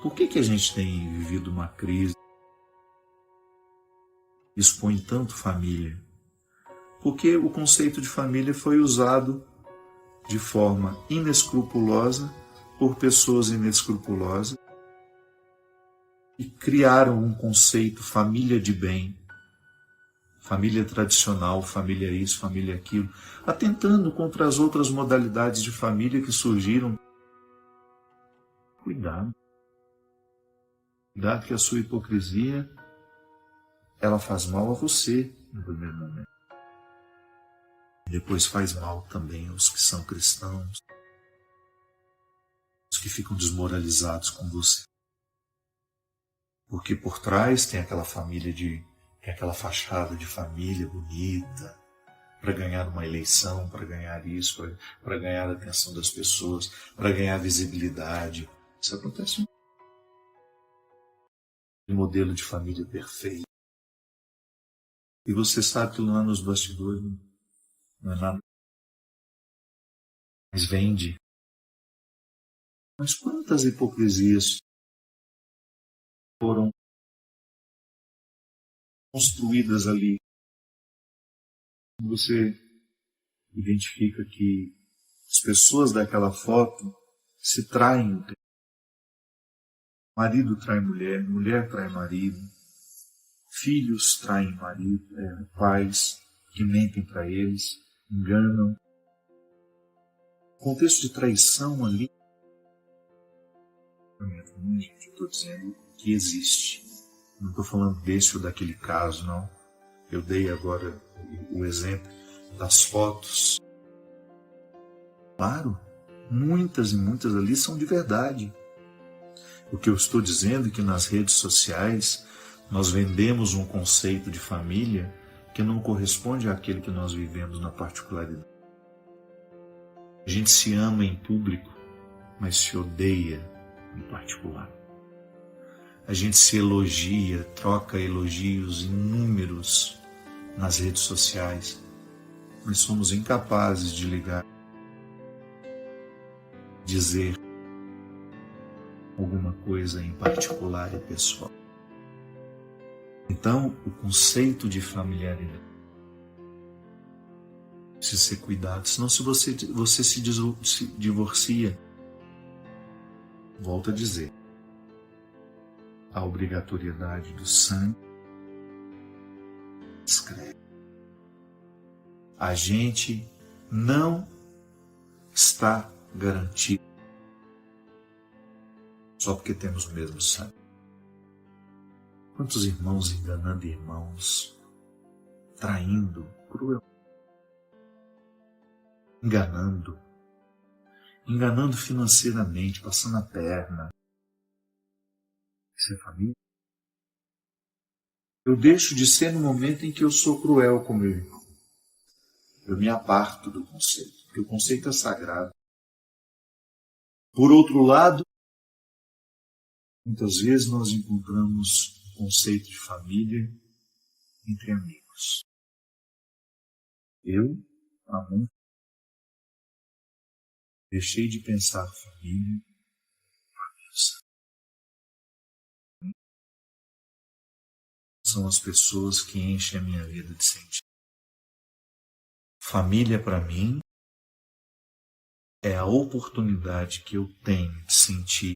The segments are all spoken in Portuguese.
Por que a gente tem vivido uma crise? Expõe tanto família? Porque o conceito de família foi usado de forma inescrupulosa por pessoas inescrupulosas e criaram um conceito família de bem, família tradicional, família isso, família aquilo, atentando contra as outras modalidades de família que surgiram. Cuidado. Cuidado que a sua hipocrisia, ela faz mal a você no primeiro momento. Depois faz mal também aos que são cristãos, os que ficam desmoralizados com você. Porque por trás tem aquela família tem aquela fachada de família bonita, para ganhar uma eleição, para ganhar isso, para ganhar a atenção das pessoas, para ganhar visibilidade. Isso acontece um modelo de família perfeito. E você sabe que lá nos bastidores não é nada. Mas vende. Mas quantas hipocrisias foram construídas ali? Você identifica que as pessoas daquela foto se traem. Marido trai mulher, mulher trai marido, filhos traem marido, pais que mentem para eles, enganam. O contexto de traição ali, eu estou dizendo que existe. Não estou falando desse ou daquele caso, não. Eu dei agora o exemplo das fotos. Claro, muitas e muitas ali são de verdade. O que eu estou dizendo é que nas redes sociais nós vendemos um conceito de família que não corresponde àquele que nós vivemos na particularidade. A gente se ama em público, mas se odeia em particular. A gente se elogia, troca elogios inúmeros nas redes sociais, mas somos incapazes de ligar, dizer alguma coisa em particular e pessoal. Então, o conceito de familiaridade precisa ser cuidado, senão se você se divorcia, volto a dizer, a obrigatoriedade do sangue escreve. A gente não está garantido só porque temos o mesmo sangue. Quantos irmãos enganando irmãos, traindo, cruel, enganando financeiramente, passando a perna. Isso é família? Eu deixo de ser no momento em que eu sou cruel com meu irmão. Eu me aparto do conceito, porque o conceito é sagrado. Por outro lado, muitas vezes nós encontramos o conceito de família entre amigos. Eu, há muito, deixei de pensar família. São as pessoas que enchem a minha vida de sentido. Família, para mim, é a oportunidade que eu tenho de sentir.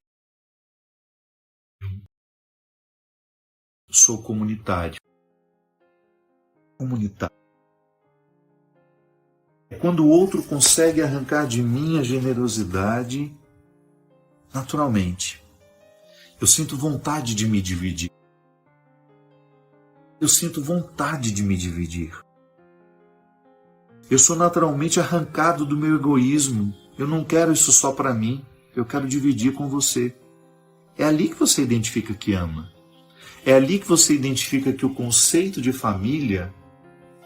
Eu sou comunitário. É quando o outro consegue arrancar de mim a generosidade naturalmente. Eu sinto vontade de me dividir. Eu sinto vontade de me dividir. Eu sou naturalmente arrancado do meu egoísmo. Eu não quero isso só para mim. Eu quero dividir com você. É ali que você identifica que ama. É ali que você identifica que o conceito de família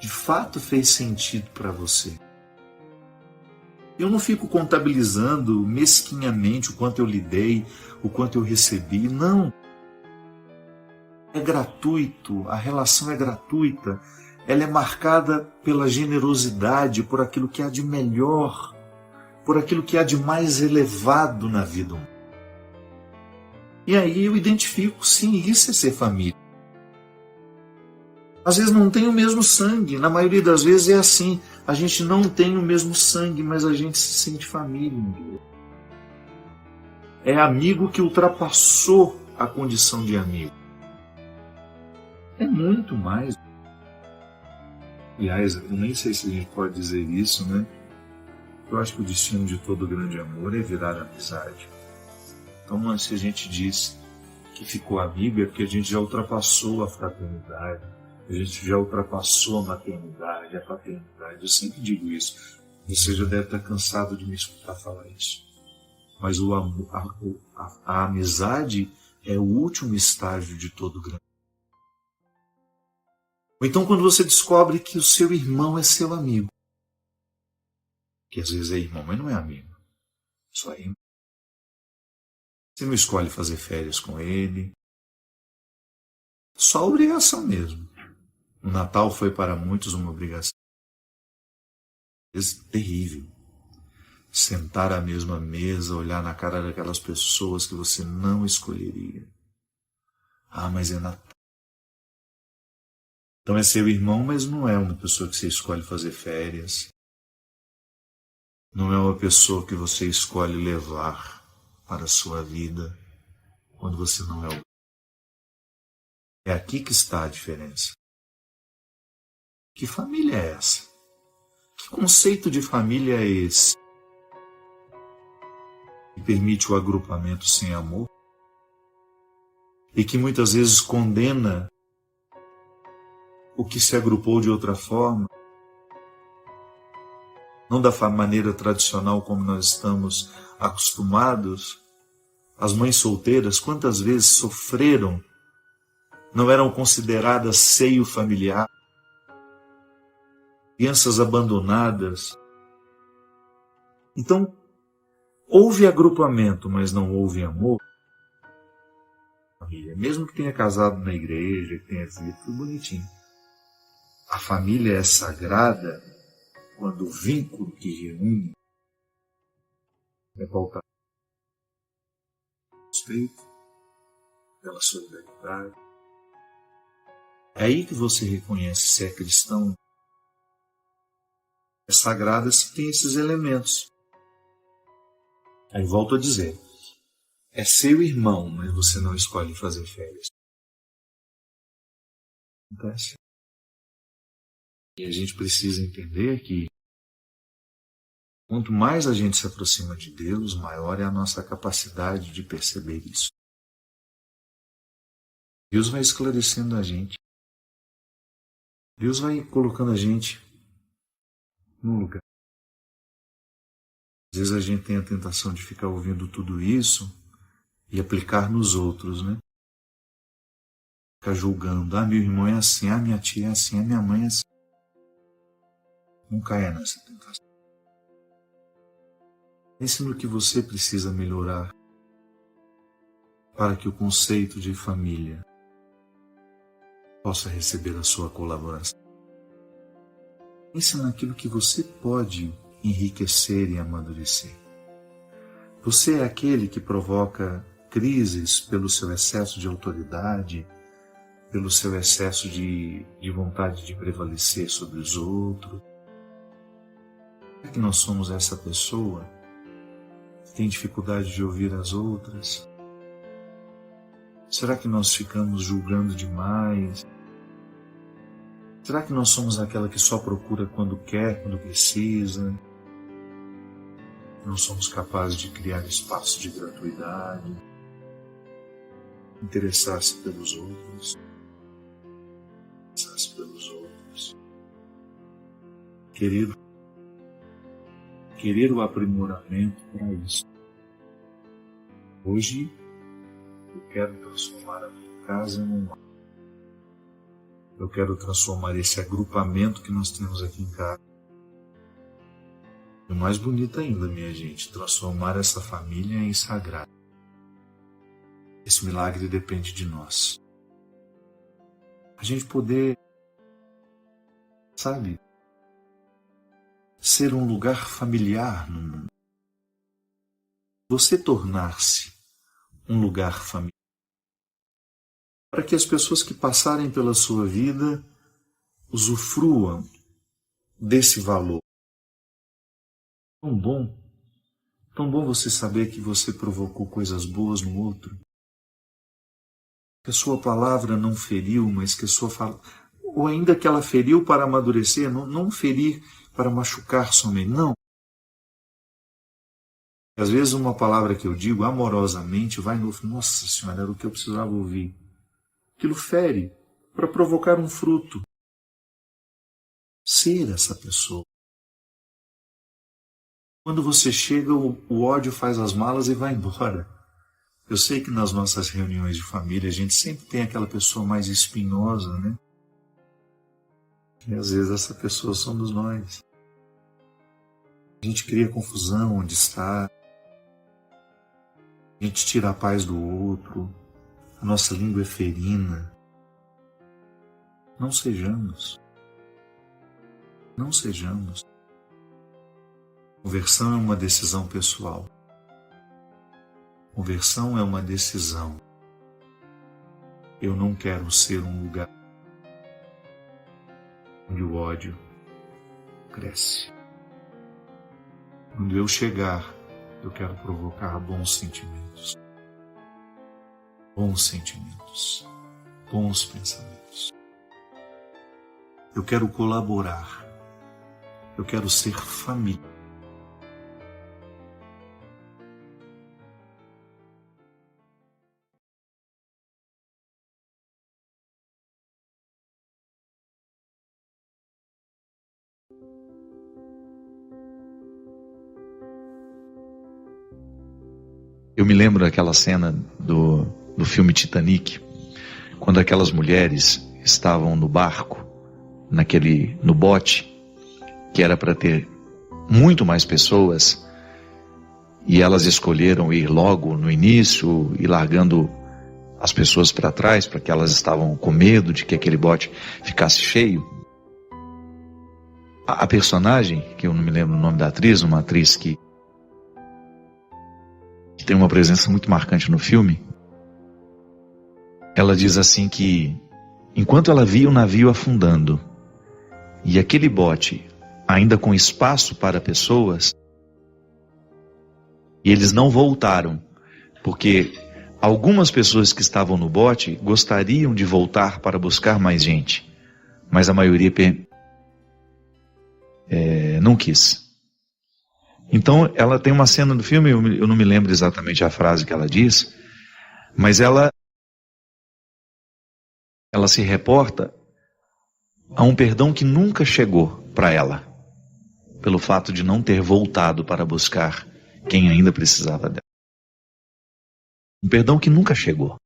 de fato fez sentido para você. Eu não fico contabilizando mesquinhamente o quanto eu lhe dei, o quanto eu recebi. Não. É gratuito, a relação é gratuita. Ela é marcada pela generosidade, por aquilo que há de melhor, por aquilo que há de mais elevado na vida humana. E aí eu identifico, sim, isso é ser família. Às vezes não tem o mesmo sangue, na maioria das vezes é assim. A gente não tem o mesmo sangue, mas a gente se sente família. É amigo que ultrapassou a condição de amigo. É muito mais. Aliás, eu nem sei se a gente pode dizer isso, né? Eu acho que o destino de todo grande amor é virar amizade. Então, se a gente diz que ficou amigo, é porque a gente já ultrapassou a fraternidade, a gente já ultrapassou a maternidade, a paternidade. Eu sempre digo isso. Você já deve estar cansado de me escutar falar isso. Mas a amizade é o último estágio de todo grande. Ou então quando você descobre que o seu irmão é seu amigo. Que às vezes é irmão, mas não é amigo. Só é irmão. Você não escolhe fazer férias com ele. Só obrigação mesmo. O Natal foi para muitos uma obrigação. Terrível. Sentar à mesma mesa, olhar na cara daquelas pessoas que você não escolheria. Ah, mas é Natal. Então é seu irmão, mas não é uma pessoa que você escolhe fazer férias. Não é uma pessoa que você escolhe levar para a sua vida quando você não é o. É aqui que está a diferença. Que família é essa? Que conceito de família é esse? Que permite o agrupamento sem amor? E que muitas vezes condena o que se agrupou de outra forma, não da maneira tradicional como nós estamos acostumados. As mães solteiras, quantas vezes sofreram, não eram consideradas seio familiar, crianças abandonadas. Então, houve agrupamento, mas não houve amor. Família, mesmo que tenha casado na igreja, que tenha filho, tudo bonitinho. A família é sagrada quando o vínculo que reúne é pautado pelo respeito, pela solidariedade. É aí que você reconhece se é cristão. É sagrada se tem esses elementos. Aí volto a dizer, é seu irmão, mas você não escolhe fazer férias. Acontece. E a gente precisa entender que quanto mais a gente se aproxima de Deus, maior é a nossa capacidade de perceber isso. Deus vai esclarecendo a gente. Deus vai colocando a gente no lugar. Às vezes a gente tem a tentação de ficar ouvindo tudo isso e aplicar nos outros, né? Ficar julgando. Ah, meu irmão é assim, ah, minha tia é assim, ah, minha mãe é assim. Não caia nessa tentação. Pense no que você precisa melhorar para que o conceito de família possa receber a sua colaboração. Pense naquilo que você pode enriquecer e amadurecer. Você é aquele que provoca crises pelo seu excesso de autoridade, pelo seu excesso de vontade de prevalecer sobre os outros. Será que nós somos essa pessoa que tem dificuldade de ouvir as outras? Será que nós ficamos julgando demais? Será que nós somos aquela que só procura quando quer, quando precisa? Não somos capazes de criar espaço de gratuidade, interessar-se pelos outros, interessar-se pelos outros, querer o aprimoramento para isso. Hoje eu quero transformar a minha casa num lar. Eu quero transformar esse agrupamento que nós temos aqui em casa. E o mais bonito ainda, minha gente, transformar essa família em sagrada. Esse milagre depende de nós. A gente poder, sabe, ser um lugar familiar no mundo. Você tornar-se um lugar familiar. para que as pessoas que passarem pela sua vida usufruam desse valor. Tão bom você saber que você provocou coisas boas no outro, que a sua palavra não feriu, mas que a sua ou ainda que ela feriu para amadurecer, não ferir para machucar somente, não. Às vezes uma palavra que eu digo amorosamente vai no nossa Senhora, era o que eu precisava ouvir. Aquilo fere para provocar um fruto. Ser essa pessoa. Quando você chega, o ódio faz as malas e vai embora. Eu sei que nas nossas reuniões de família a gente sempre tem aquela pessoa mais espinhosa, né? E às vezes essa pessoa somos nós. A gente cria confusão onde está. A gente tira a paz do outro. A nossa língua é ferina. Não sejamos. Não sejamos. Conversão é uma decisão pessoal. Conversão é uma decisão. Eu não quero ser um lugar onde o ódio cresce. Quando eu chegar, eu quero provocar bons sentimentos. Bons sentimentos. Bons pensamentos. Eu quero colaborar. Eu quero ser família. Eu me lembro daquela cena do filme Titanic, quando aquelas mulheres estavam no barco, no bote, que era para ter muito mais pessoas, e elas escolheram ir logo no início e largando as pessoas para trás, porque elas estavam com medo de que aquele bote ficasse cheio. A personagem, que eu não me lembro o nome da atriz, uma atriz que tem uma presença muito marcante no filme, ela diz assim que, enquanto ela via o navio afundando, e aquele bote ainda com espaço para pessoas, e eles não voltaram, porque algumas pessoas que estavam no bote gostariam de voltar para buscar mais gente, mas a maioria não quis. Então ela tem uma cena do filme, eu não me lembro exatamente a frase que ela diz, mas ela se reporta a um perdão que nunca chegou para ela, pelo fato de não ter voltado para buscar quem ainda precisava dela. Um perdão que nunca chegou.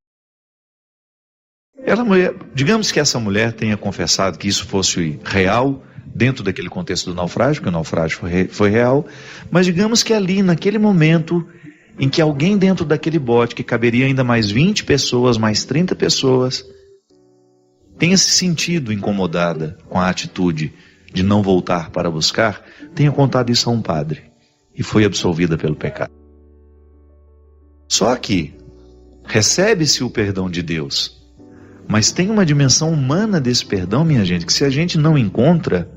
Digamos que essa mulher tenha confessado que isso fosse real, dentro daquele contexto do naufrágio, que o naufrágio foi real, mas digamos que ali, naquele momento em que alguém dentro daquele bote, que caberia ainda mais 20 pessoas, mais 30 pessoas, tenha se sentido incomodada com a atitude de não voltar para buscar, tenha contado isso a um padre e foi absolvida pelo pecado. Só que recebe-se o perdão de Deus, mas tem uma dimensão humana desse perdão, minha gente, que se a gente não encontra,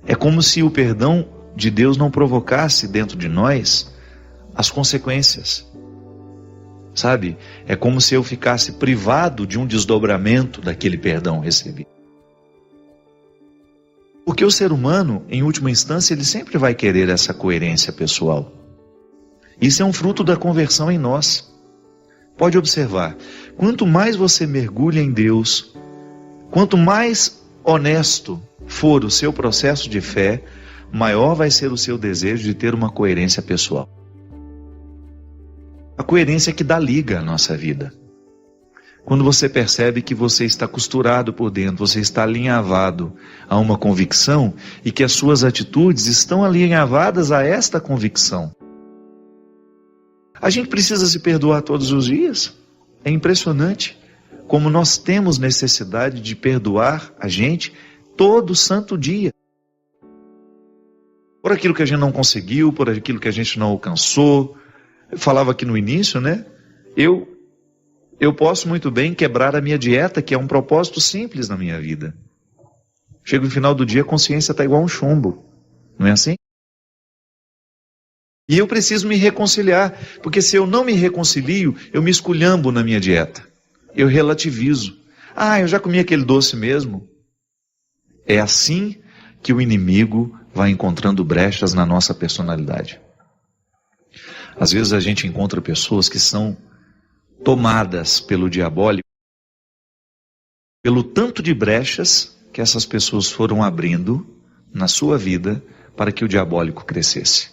é como se o perdão de Deus não provocasse dentro de nós as consequências. Sabe? É como se eu ficasse privado de um desdobramento daquele perdão recebido. Porque o ser humano, em última instância, ele sempre vai querer essa coerência pessoal. Isso é um fruto da conversão em nós. Pode observar, quanto mais você mergulha em Deus, quanto mais honesto for o seu processo de fé, maior vai ser o seu desejo de ter uma coerência pessoal. A coerência que dá liga à nossa vida. Quando você percebe que você está costurado por dentro, você está alinhavado a uma convicção e que as suas atitudes estão alinhavadas a esta convicção. A gente precisa se perdoar todos os dias. É impressionante como nós temos necessidade de perdoar a gente todo santo dia. Por aquilo que a gente não conseguiu, por aquilo que a gente não alcançou. Eu falava aqui no início, né? Eu eu posso muito bem quebrar a minha dieta, que é um propósito simples na minha vida. Chega no final do dia, a consciência está igual um chumbo. Não é assim? E eu preciso me reconciliar, porque se eu não me reconcilio, eu me esculhambo na minha dieta. Eu relativizo. Eu já comi aquele doce mesmo. É assim que o inimigo vai encontrando brechas na nossa personalidade. Às vezes a gente encontra pessoas que são tomadas pelo diabólico, pelo tanto de brechas que essas pessoas foram abrindo na sua vida para que o diabólico crescesse.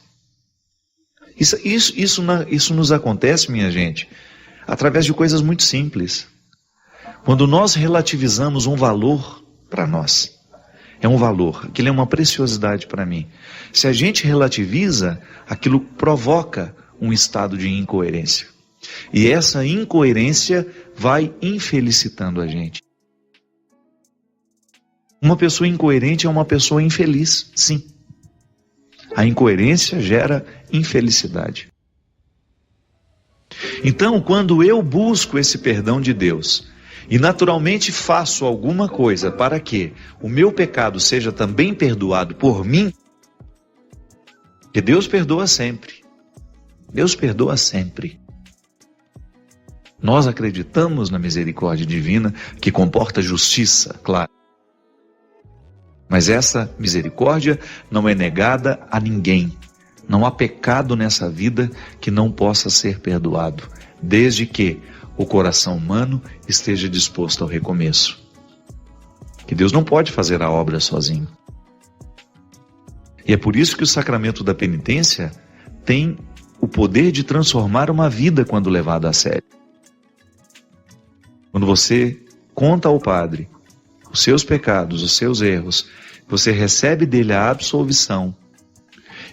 Isso nos acontece, minha gente, através de coisas muito simples. Quando nós relativizamos um valor para nós, é um valor, aquilo é uma preciosidade para mim. Se a gente relativiza, aquilo provoca um estado de incoerência. E essa incoerência vai infelicitando a gente. Uma pessoa incoerente é uma pessoa infeliz, sim. A incoerência gera infelicidade. Então, quando eu busco esse perdão de Deus, e naturalmente faço alguma coisa para que o meu pecado seja também perdoado por mim, porque Deus perdoa sempre. Deus perdoa sempre. Nós acreditamos na misericórdia divina, que comporta justiça, claro. Mas essa misericórdia não é negada a ninguém. Não há pecado nessa vida que não possa ser perdoado, desde que o coração humano esteja disposto ao recomeço. Que Deus não pode fazer a obra sozinho. E é por isso que o sacramento da penitência tem o poder de transformar uma vida quando levado a sério. Quando você conta ao Padre os seus pecados, os seus erros, você recebe dele a absolvição.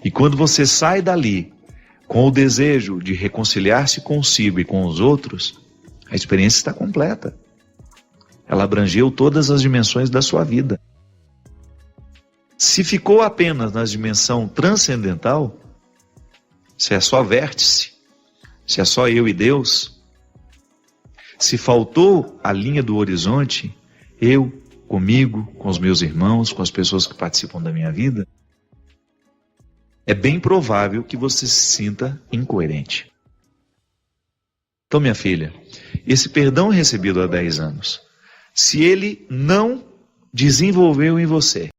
E quando você sai dali com o desejo de reconciliar-se consigo e com os outros, a experiência está completa. Ela abrangeu todas as dimensões da sua vida. Se ficou apenas na dimensão transcendental, se é só vértice, se é só eu e Deus, se faltou a linha do horizonte, eu, comigo, com os meus irmãos, com as pessoas que participam da minha vida, é bem provável que você se sinta incoerente. Então, minha filha, esse perdão recebido há 10 anos, se ele não desenvolveu em você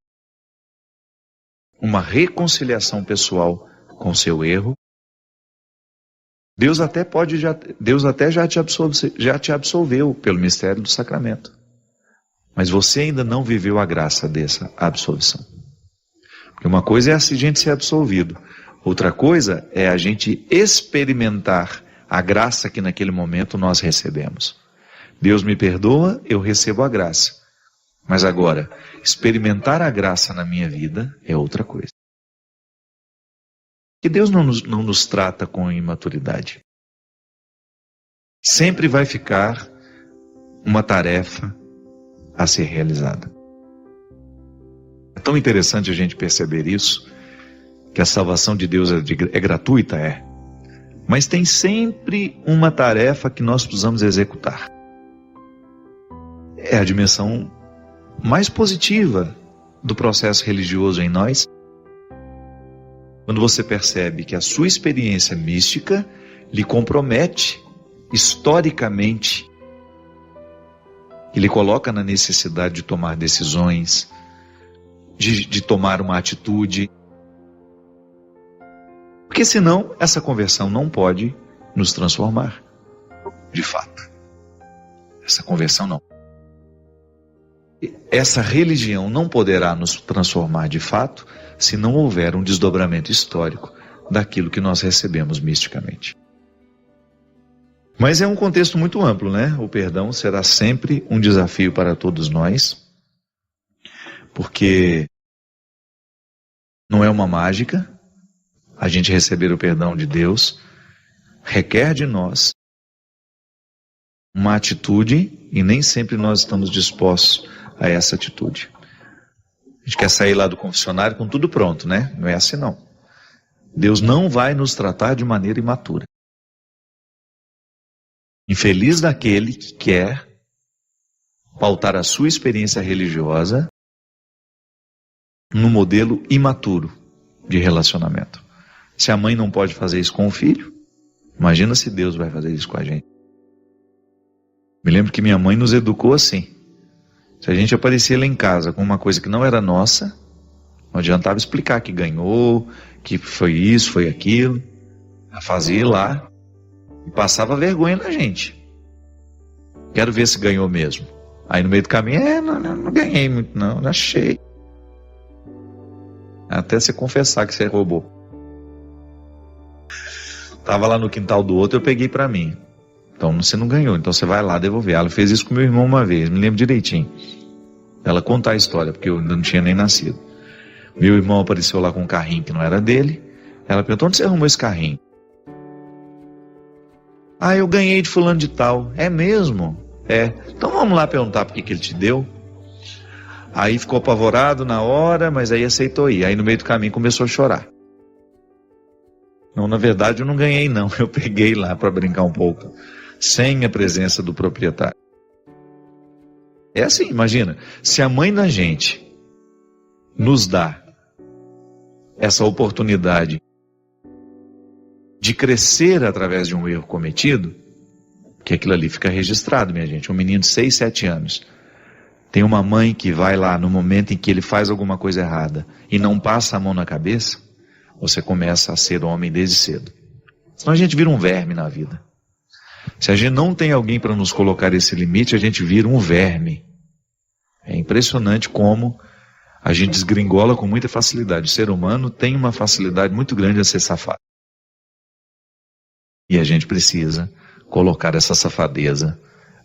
uma reconciliação pessoal com seu erro, Deus até já te absolveu pelo mistério do sacramento. Mas você ainda não viveu a graça dessa absolvição. Porque uma coisa é a gente ser absolvido, outra coisa é a gente experimentar a graça que naquele momento nós recebemos. Deus me perdoa, eu recebo a graça. Mas agora, experimentar a graça na minha vida é outra coisa. Que Deus não nos trata com imaturidade. Sempre vai ficar uma tarefa a ser realizada. É tão interessante a gente perceber isso, que a salvação de Deus é gratuita, mas tem sempre uma tarefa que nós precisamos executar. É a dimensão mais positiva do processo religioso em nós. Quando você percebe que a sua experiência mística lhe compromete historicamente, que lhe coloca na necessidade de tomar decisões, de tomar uma atitude. Porque senão essa conversão não pode nos transformar, de fato. Essa conversão não. Essa religião não poderá nos transformar de fato se não houver um desdobramento histórico daquilo que nós recebemos misticamente. Mas é um contexto muito amplo, né? O perdão será sempre um desafio para todos nós, porque não é uma mágica. A gente receber o perdão de Deus requer de nós uma atitude, e nem sempre nós estamos dispostos a essa atitude. A gente quer sair lá do confessionário com tudo pronto, né? Não é assim não. Deus não vai nos tratar de maneira imatura. Infeliz daquele que quer pautar a sua experiência religiosa no modelo imaturo de relacionamento. Se a mãe não pode fazer isso com o filho, imagina se Deus vai fazer isso com a gente. Me lembro que minha mãe nos educou assim. Se a gente aparecia lá em casa com uma coisa que não era nossa, não adiantava explicar que ganhou, que foi isso, foi aquilo. Ela fazia ir lá e passava vergonha na gente. Quero ver se ganhou mesmo. Aí no meio do caminho, não ganhei muito não achei. Até você confessar que você roubou. Tava lá no quintal do outro, eu peguei pra mim. Então você não ganhou, então você vai lá devolver. Ela fez isso com meu irmão uma vez, me lembro direitinho. Ela contar a história, porque eu ainda não tinha nem nascido. Meu irmão apareceu lá com um carrinho que não era dele. Ela perguntou, onde você arrumou esse carrinho? Ah, eu ganhei de fulano de tal. É mesmo? É. Então vamos lá perguntar por que ele te deu. Aí ficou apavorado na hora, mas aí aceitou ir. Aí no meio do caminho começou a chorar. Não, na verdade eu não ganhei não. Eu peguei lá para brincar um pouco, sem a presença do proprietário. É assim, imagina, se a mãe da gente nos dá essa oportunidade de crescer através de um erro cometido, que aquilo ali fica registrado, minha gente. Um menino de 6, 7 anos, tem uma mãe que vai lá no momento em que ele faz alguma coisa errada e não passa a mão na cabeça, você começa a ser homem desde cedo. Senão a gente vira um verme na vida. Se a gente não tem alguém para nos colocar esse limite, a gente vira um verme. É impressionante como a gente desgringola com muita facilidade. O ser humano tem uma facilidade muito grande a ser safado. E a gente precisa colocar essa safadeza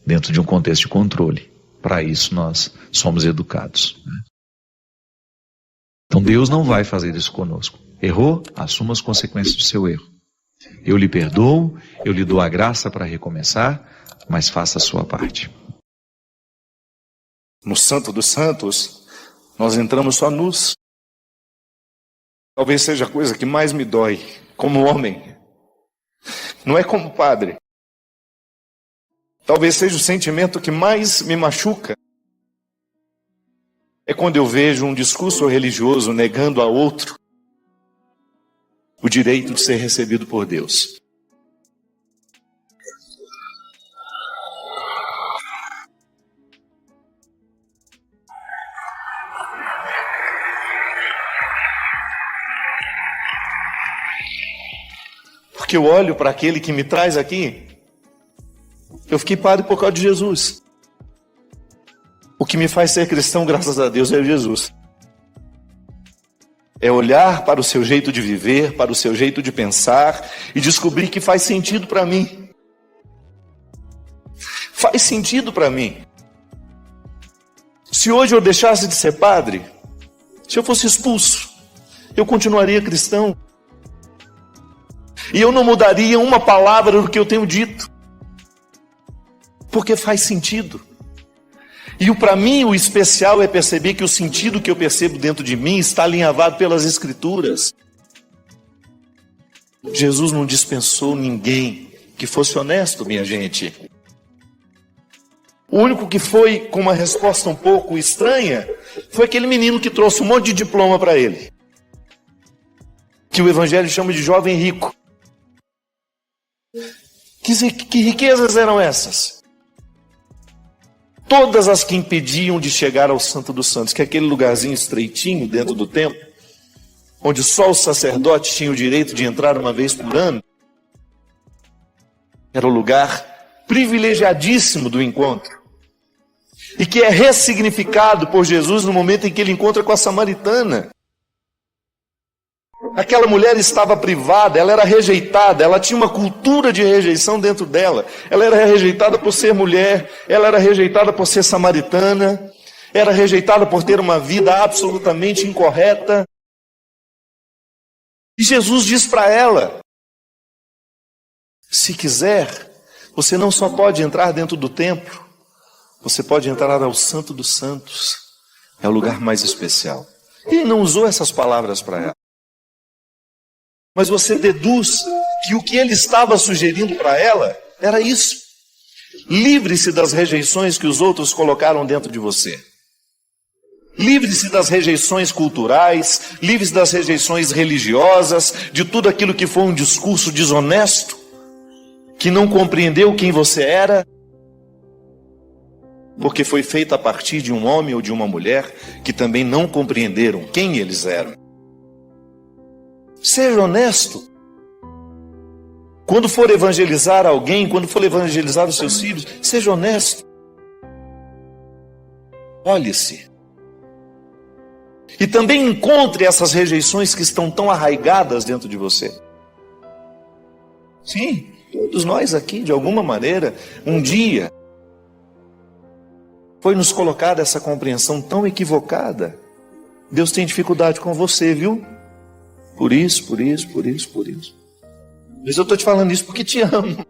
dentro de um contexto de controle. Para isso nós somos educados. Então Deus não vai fazer isso conosco. Errou? Assuma as consequências do seu erro. Eu lhe perdoo, eu lhe dou a graça para recomeçar, mas faça a sua parte. No Santo dos Santos, nós entramos só nus. Talvez seja a coisa que mais me dói como homem. Não é como padre. Talvez seja o sentimento que mais me machuca. É quando eu vejo um discurso religioso negando a outro o direito de ser recebido por Deus. Porque eu olho para aquele que me traz aqui, eu fiquei padre por causa de Jesus. O que me faz ser cristão, graças a Deus, é Jesus. É olhar para o seu jeito de viver, para o seu jeito de pensar e descobrir que faz sentido para mim. Faz sentido para mim. Se hoje eu deixasse de ser padre, se eu fosse expulso, eu continuaria cristão. E eu não mudaria uma palavra do que eu tenho dito. Porque faz sentido. E para mim o especial é perceber que o sentido que eu percebo dentro de mim está alinhavado pelas Escrituras. Jesus não dispensou ninguém que fosse honesto, minha gente. O único que foi com uma resposta um pouco estranha foi aquele menino que trouxe um monte de diploma para ele, que o Evangelho chama de jovem rico. Que riquezas eram essas? Todas as que impediam de chegar ao Santo dos Santos, que é aquele lugarzinho estreitinho dentro do templo, onde só os sacerdotes tinham o direito de entrar uma vez por ano, era o lugar privilegiadíssimo do encontro, e que é ressignificado por Jesus no momento em que ele encontra com a samaritana. Aquela mulher estava privada, ela era rejeitada, ela tinha uma cultura de rejeição dentro dela. Ela era rejeitada por ser mulher, ela era rejeitada por ser samaritana, era rejeitada por ter uma vida absolutamente incorreta. E Jesus diz para ela: se quiser, você não só pode entrar dentro do templo, você pode entrar ao Santo dos Santos. É o lugar mais especial. Ele não usou essas palavras para ela. Mas você deduz que o que ele estava sugerindo para ela era isso. Livre-se das rejeições que os outros colocaram dentro de você. Livre-se das rejeições culturais, livre-se das rejeições religiosas, de tudo aquilo que foi um discurso desonesto, que não compreendeu quem você era, porque foi feito a partir de um homem ou de uma mulher que também não compreenderam quem eles eram. Seja honesto. Quando for evangelizar alguém, quando for evangelizar os seus filhos, seja honesto. Olhe-se. E também encontre essas rejeições que estão tão arraigadas dentro de você. Sim, todos nós aqui, de alguma maneira, um dia, foi nos colocada essa compreensão tão equivocada. Deus tem dificuldade com você, viu? Por isso. Mas eu estou te falando isso porque te amo.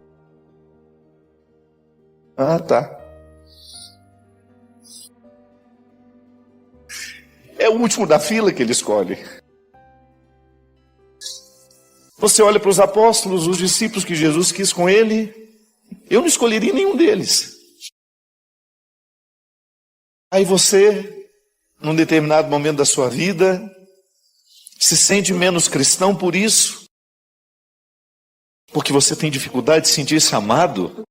Ah, tá. É o último da fila que ele escolhe. Você olha para os apóstolos, os discípulos que Jesus quis com ele. Eu não escolheria nenhum deles. Aí você, num determinado momento da sua vida, se sente menos cristão por isso. Porque você tem dificuldade de sentir-se amado.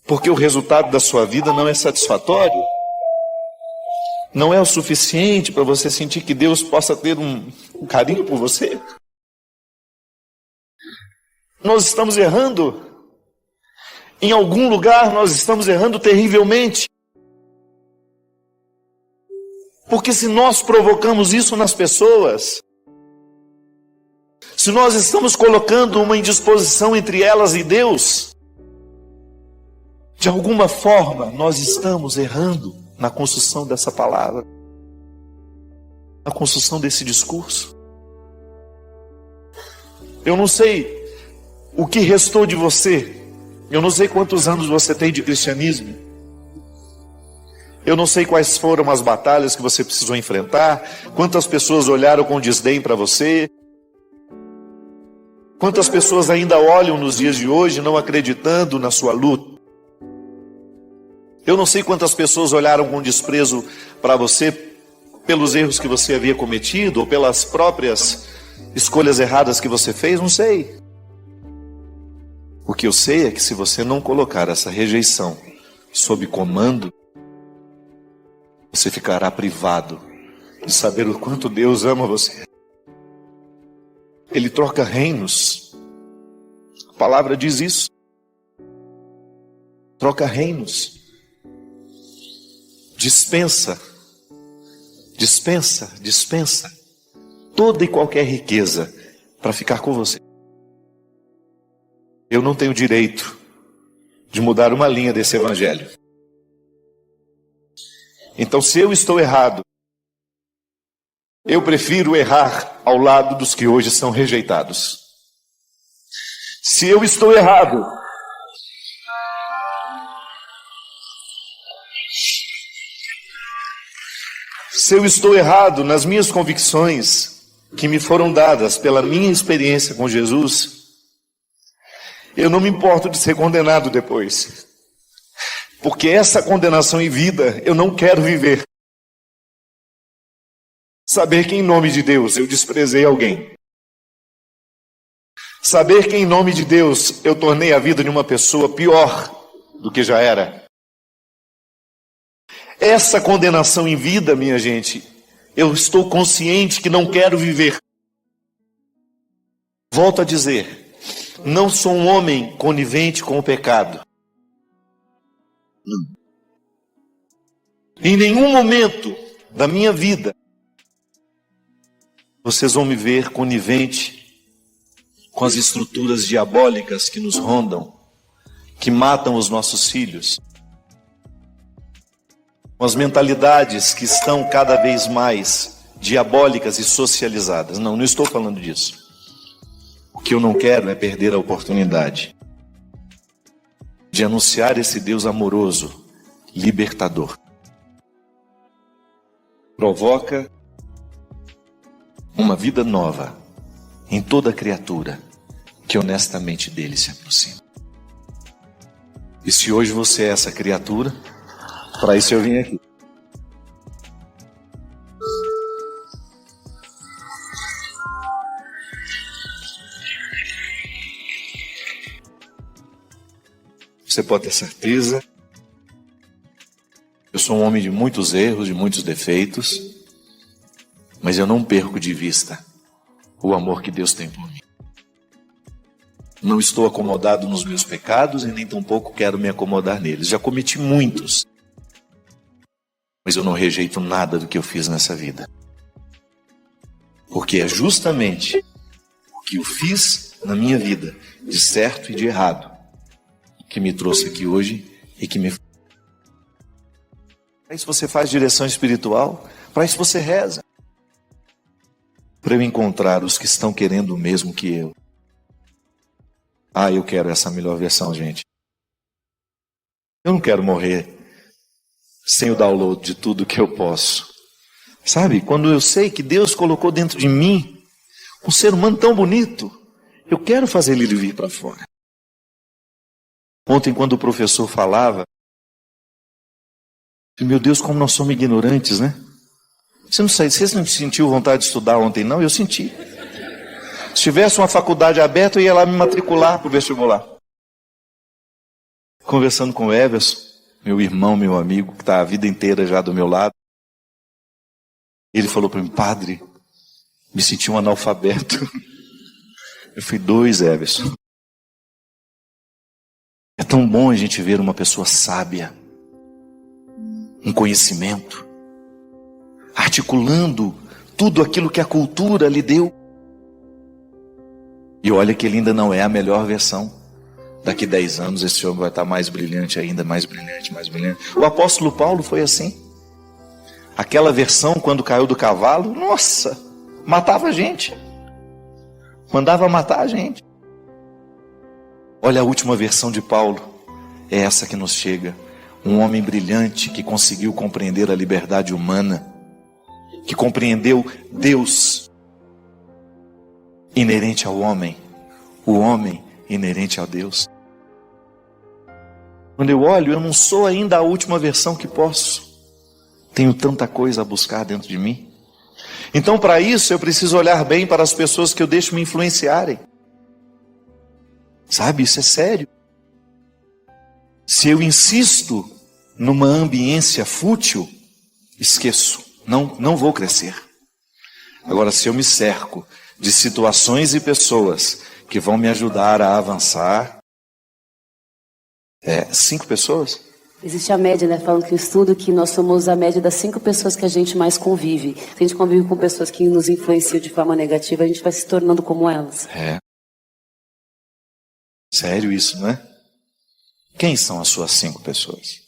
Porque o resultado da sua vida não é satisfatório. Não é o suficiente para você sentir que Deus possa ter um carinho por você. Nós estamos errando. Em algum lugar nós estamos errando terrivelmente. Porque se nós provocamos isso nas pessoas, se nós estamos colocando uma indisposição entre elas e Deus, de alguma forma nós estamos errando na construção dessa palavra, na construção desse discurso. Eu não sei o que restou de você, eu não sei quantos anos você tem de cristianismo, eu não sei quais foram as batalhas que você precisou enfrentar, quantas pessoas olharam com desdém para você, quantas pessoas ainda olham nos dias de hoje não acreditando na sua luta. Eu não sei quantas pessoas olharam com desprezo para você pelos erros que você havia cometido ou pelas próprias escolhas erradas que você fez, não sei. O que eu sei é que se você não colocar essa rejeição sob comando, você ficará privado de saber o quanto Deus ama você. Ele troca reinos. A palavra diz isso. Troca reinos. Dispensa toda e qualquer riqueza para ficar com você. Eu não tenho direito de mudar uma linha desse evangelho. Então, se eu estou errado, eu prefiro errar ao lado dos que hoje são rejeitados. Se eu estou errado, nas minhas convicções que me foram dadas pela minha experiência com Jesus, eu não me importo de ser condenado depois. Porque essa condenação em vida eu não quero viver. Saber que em nome de Deus eu desprezei alguém. Saber que em nome de Deus eu tornei a vida de uma pessoa pior do que já era. Essa condenação em vida, minha gente, eu estou consciente que não quero viver. Volto a dizer, não sou um homem conivente com o pecado. Em nenhum momento da minha vida vocês vão me ver conivente com as estruturas diabólicas que nos rondam, que matam os nossos filhos, com as mentalidades que estão cada vez mais diabólicas e socializadas. Não estou falando disso. O que eu não quero é perder a oportunidade de anunciar esse Deus amoroso, libertador. Provoca uma vida nova em toda criatura que honestamente dele se aproxima. E se hoje você é essa criatura, para isso eu vim aqui. Você pode ter certeza, eu sou um homem de muitos erros, de muitos defeitos, mas eu não perco de vista o amor que Deus tem por mim. Não estou acomodado nos meus pecados e nem tampouco quero me acomodar neles. Já cometi muitos, mas eu não rejeito nada do que eu fiz nessa vida. Porque é justamente o que eu fiz na minha vida, de certo e de errado, que me trouxe aqui hoje e que me... Para isso você faz direção espiritual, para isso você reza. Para eu encontrar os que estão querendo o mesmo que eu. Ah, eu quero essa melhor versão, gente. Eu não quero morrer sem o download de tudo que eu posso. Sabe, quando eu sei que Deus colocou dentro de mim um ser humano tão bonito, eu quero fazer ele vir para fora. Ontem, quando o professor falava, meu Deus, como nós somos ignorantes, né? Você não sentiu vontade de estudar ontem, não? Eu senti. Se tivesse uma faculdade aberta, eu ia lá me matricular para o vestibular. Conversando com o Everson, meu irmão, meu amigo, que está a vida inteira já do meu lado, ele falou para mim, padre, me senti um analfabeto. Eu fui 2, Everson. É tão bom a gente ver uma pessoa sábia, um conhecimento, articulando tudo aquilo que a cultura lhe deu. E olha que ele ainda não é a melhor versão. Daqui 10 anos esse homem vai estar mais brilhante ainda, mais brilhante, mais brilhante. O apóstolo Paulo foi assim. Aquela versão, quando caiu do cavalo, nossa, matava a gente. Mandava matar a gente. Olha a última versão de Paulo. É essa que nos chega. Um homem brilhante que conseguiu compreender a liberdade humana, que compreendeu Deus inerente ao homem, o homem inerente a Deus. Quando eu olho, eu não sou ainda a última versão que posso. Tenho tanta coisa a buscar dentro de mim. Então, para isso, eu preciso olhar bem para as pessoas que eu deixo me influenciarem. Sabe, isso é sério. Se eu insisto numa ambiência fútil, esqueço, não vou crescer. Agora, se eu me cerco de situações e pessoas que vão me ajudar a avançar, 5 pessoas? Existe a média, né? Falam que o estudo que nós somos a média das 5 pessoas que a gente mais convive. Se a gente convive com pessoas que nos influenciam de forma negativa, a gente vai se tornando como elas. Sério isso, não é? Quem são as suas 5 pessoas?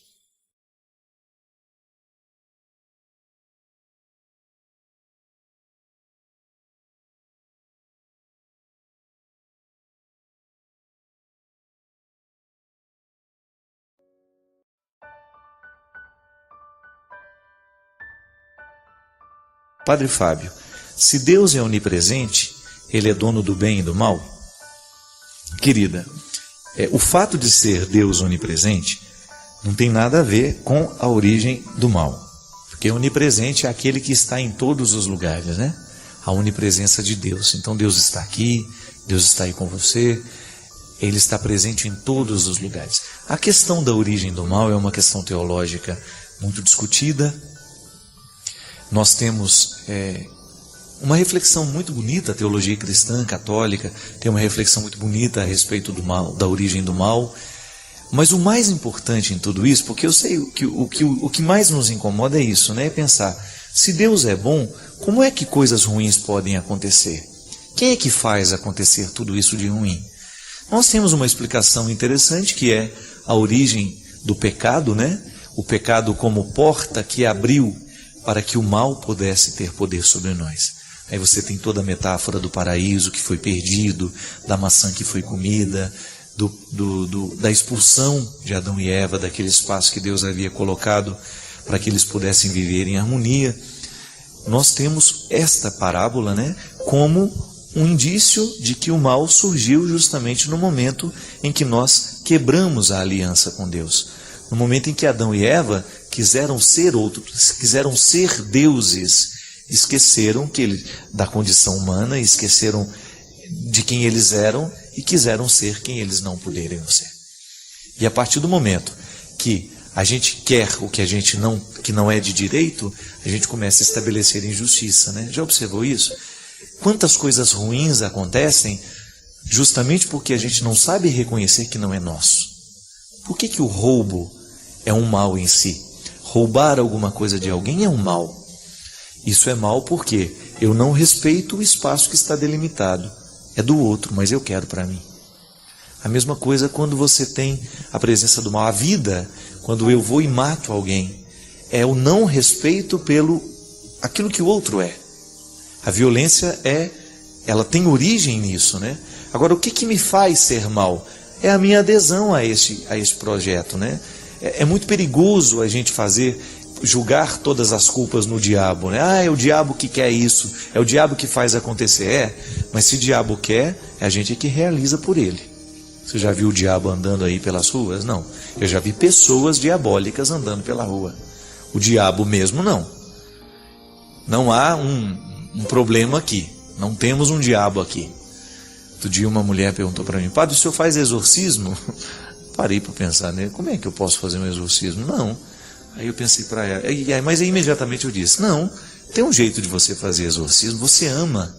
Padre Fábio, se Deus é onipresente, Ele é dono do bem e do mal? Querida, o fato de ser Deus onipresente não tem nada a ver com a origem do mal. Porque onipresente é aquele que está em todos os lugares, né? A onipresença de Deus. Então Deus está aqui, Deus está aí com você, Ele está presente em todos os lugares. A questão da origem do mal é uma questão teológica muito discutida. Nós temos uma reflexão muito bonita, a teologia cristã, católica, tem uma reflexão muito bonita a respeito do mal, da origem do mal. Mas o mais importante em tudo isso, porque eu sei que o que mais nos incomoda é isso, né? É pensar, se Deus é bom, como é que coisas ruins podem acontecer? Quem é que faz acontecer tudo isso de ruim? Nós temos uma explicação interessante que é a origem do pecado, né? O pecado como porta que abriu para que o mal pudesse ter poder sobre nós. Aí você tem toda a metáfora do paraíso que foi perdido, da maçã que foi comida, da expulsão de Adão e Eva daquele espaço que Deus havia colocado para que eles pudessem viver em harmonia. Nós temos esta parábola, né, como um indício de que o mal surgiu justamente no momento em que nós quebramos a aliança com Deus. No momento em que Adão e Eva quiseram ser outros, quiseram ser deuses, esqueceram da condição humana, esqueceram de quem eles eram e quiseram ser quem eles não poderiam ser. E a partir do momento que a gente quer o que não é de direito, a gente começa a estabelecer injustiça, né? Já observou isso? Quantas coisas ruins acontecem justamente porque a gente não sabe reconhecer que não é nosso. Por que o roubo é um mal em si? Roubar alguma coisa de alguém é um mal. Isso é mal porque eu não respeito o espaço que está delimitado. É do outro, mas eu quero para mim. A mesma coisa quando você tem a presença do mal. A vida, quando eu vou e mato alguém, é o não respeito pelo aquilo que o outro é. A violência ela tem origem nisso, né? Agora, o que me faz ser mal? É a minha adesão a esse projeto, né? É muito perigoso a gente julgar todas as culpas no diabo, né? É o diabo que quer isso, é o diabo que faz acontecer. Mas se o diabo quer, é a gente que realiza por ele. Você já viu o diabo andando aí pelas ruas? Não. Eu já vi pessoas diabólicas andando pela rua. O diabo mesmo não. Não há um problema aqui. Não temos um diabo aqui. Outro dia uma mulher perguntou para mim: padre, o senhor faz exorcismo? Parei para pensar, né? Como é que eu posso fazer um exorcismo? Não. Aí eu pensei para ela, mas aí imediatamente eu disse: não, tem um jeito de você fazer exorcismo, você ama.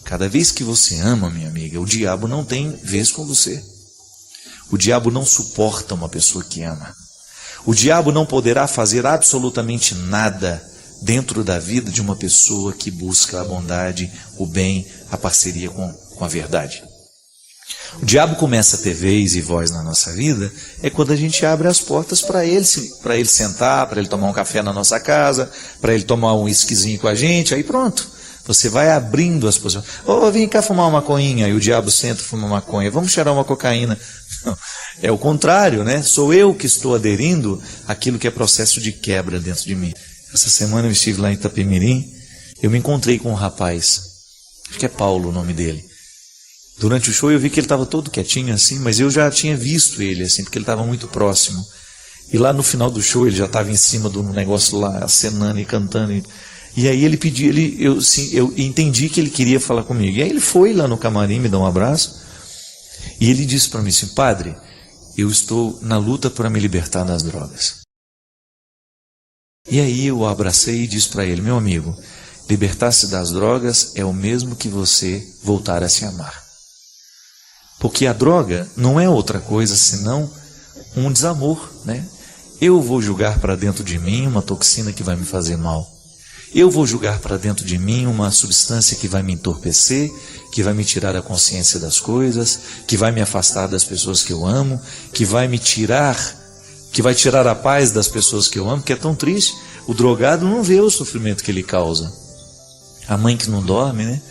Cada vez que você ama, minha amiga, o diabo não tem vez com você. O diabo não suporta uma pessoa que ama. O diabo não poderá fazer absolutamente nada dentro da vida de uma pessoa que busca a bondade, o bem, a parceria com a verdade. O diabo começa a ter vez e voz na nossa vida quando a gente abre as portas para ele sentar, para ele tomar um café na nossa casa, para ele tomar um whiskyzinho com a gente, aí pronto. Você vai abrindo as posições. Vem cá fumar uma maconhinha, e o diabo senta e fuma maconha. Vamos cheirar uma cocaína. Não, é o contrário, né? Sou eu que estou aderindo àquilo que é processo de quebra dentro de mim. Essa semana eu estive lá em Itapemirim, eu me encontrei com um rapaz, acho que é Paulo o nome dele. Durante o show eu vi que ele estava todo quietinho assim, mas eu já tinha visto ele assim, porque ele estava muito próximo. E lá no final do show ele já estava em cima do negócio lá, acenando e cantando. E aí ele pediu, eu entendi que ele queria falar comigo. E aí ele foi lá no camarim, me deu um abraço, e ele disse para mim assim: padre, eu estou na luta para me libertar das drogas. E aí eu o abracei e disse para ele: meu amigo, libertar-se das drogas é o mesmo que você voltar a se amar. Porque a droga não é outra coisa senão um desamor, né? Eu vou julgar para dentro de mim uma toxina que vai me fazer mal. Eu vou julgar para dentro de mim uma substância que vai me entorpecer, que vai me tirar a consciência das coisas, que vai me afastar das pessoas que eu amo, que vai tirar a paz das pessoas que eu amo, que é tão triste. O drogado não vê o sofrimento que ele causa. A mãe que não dorme, né?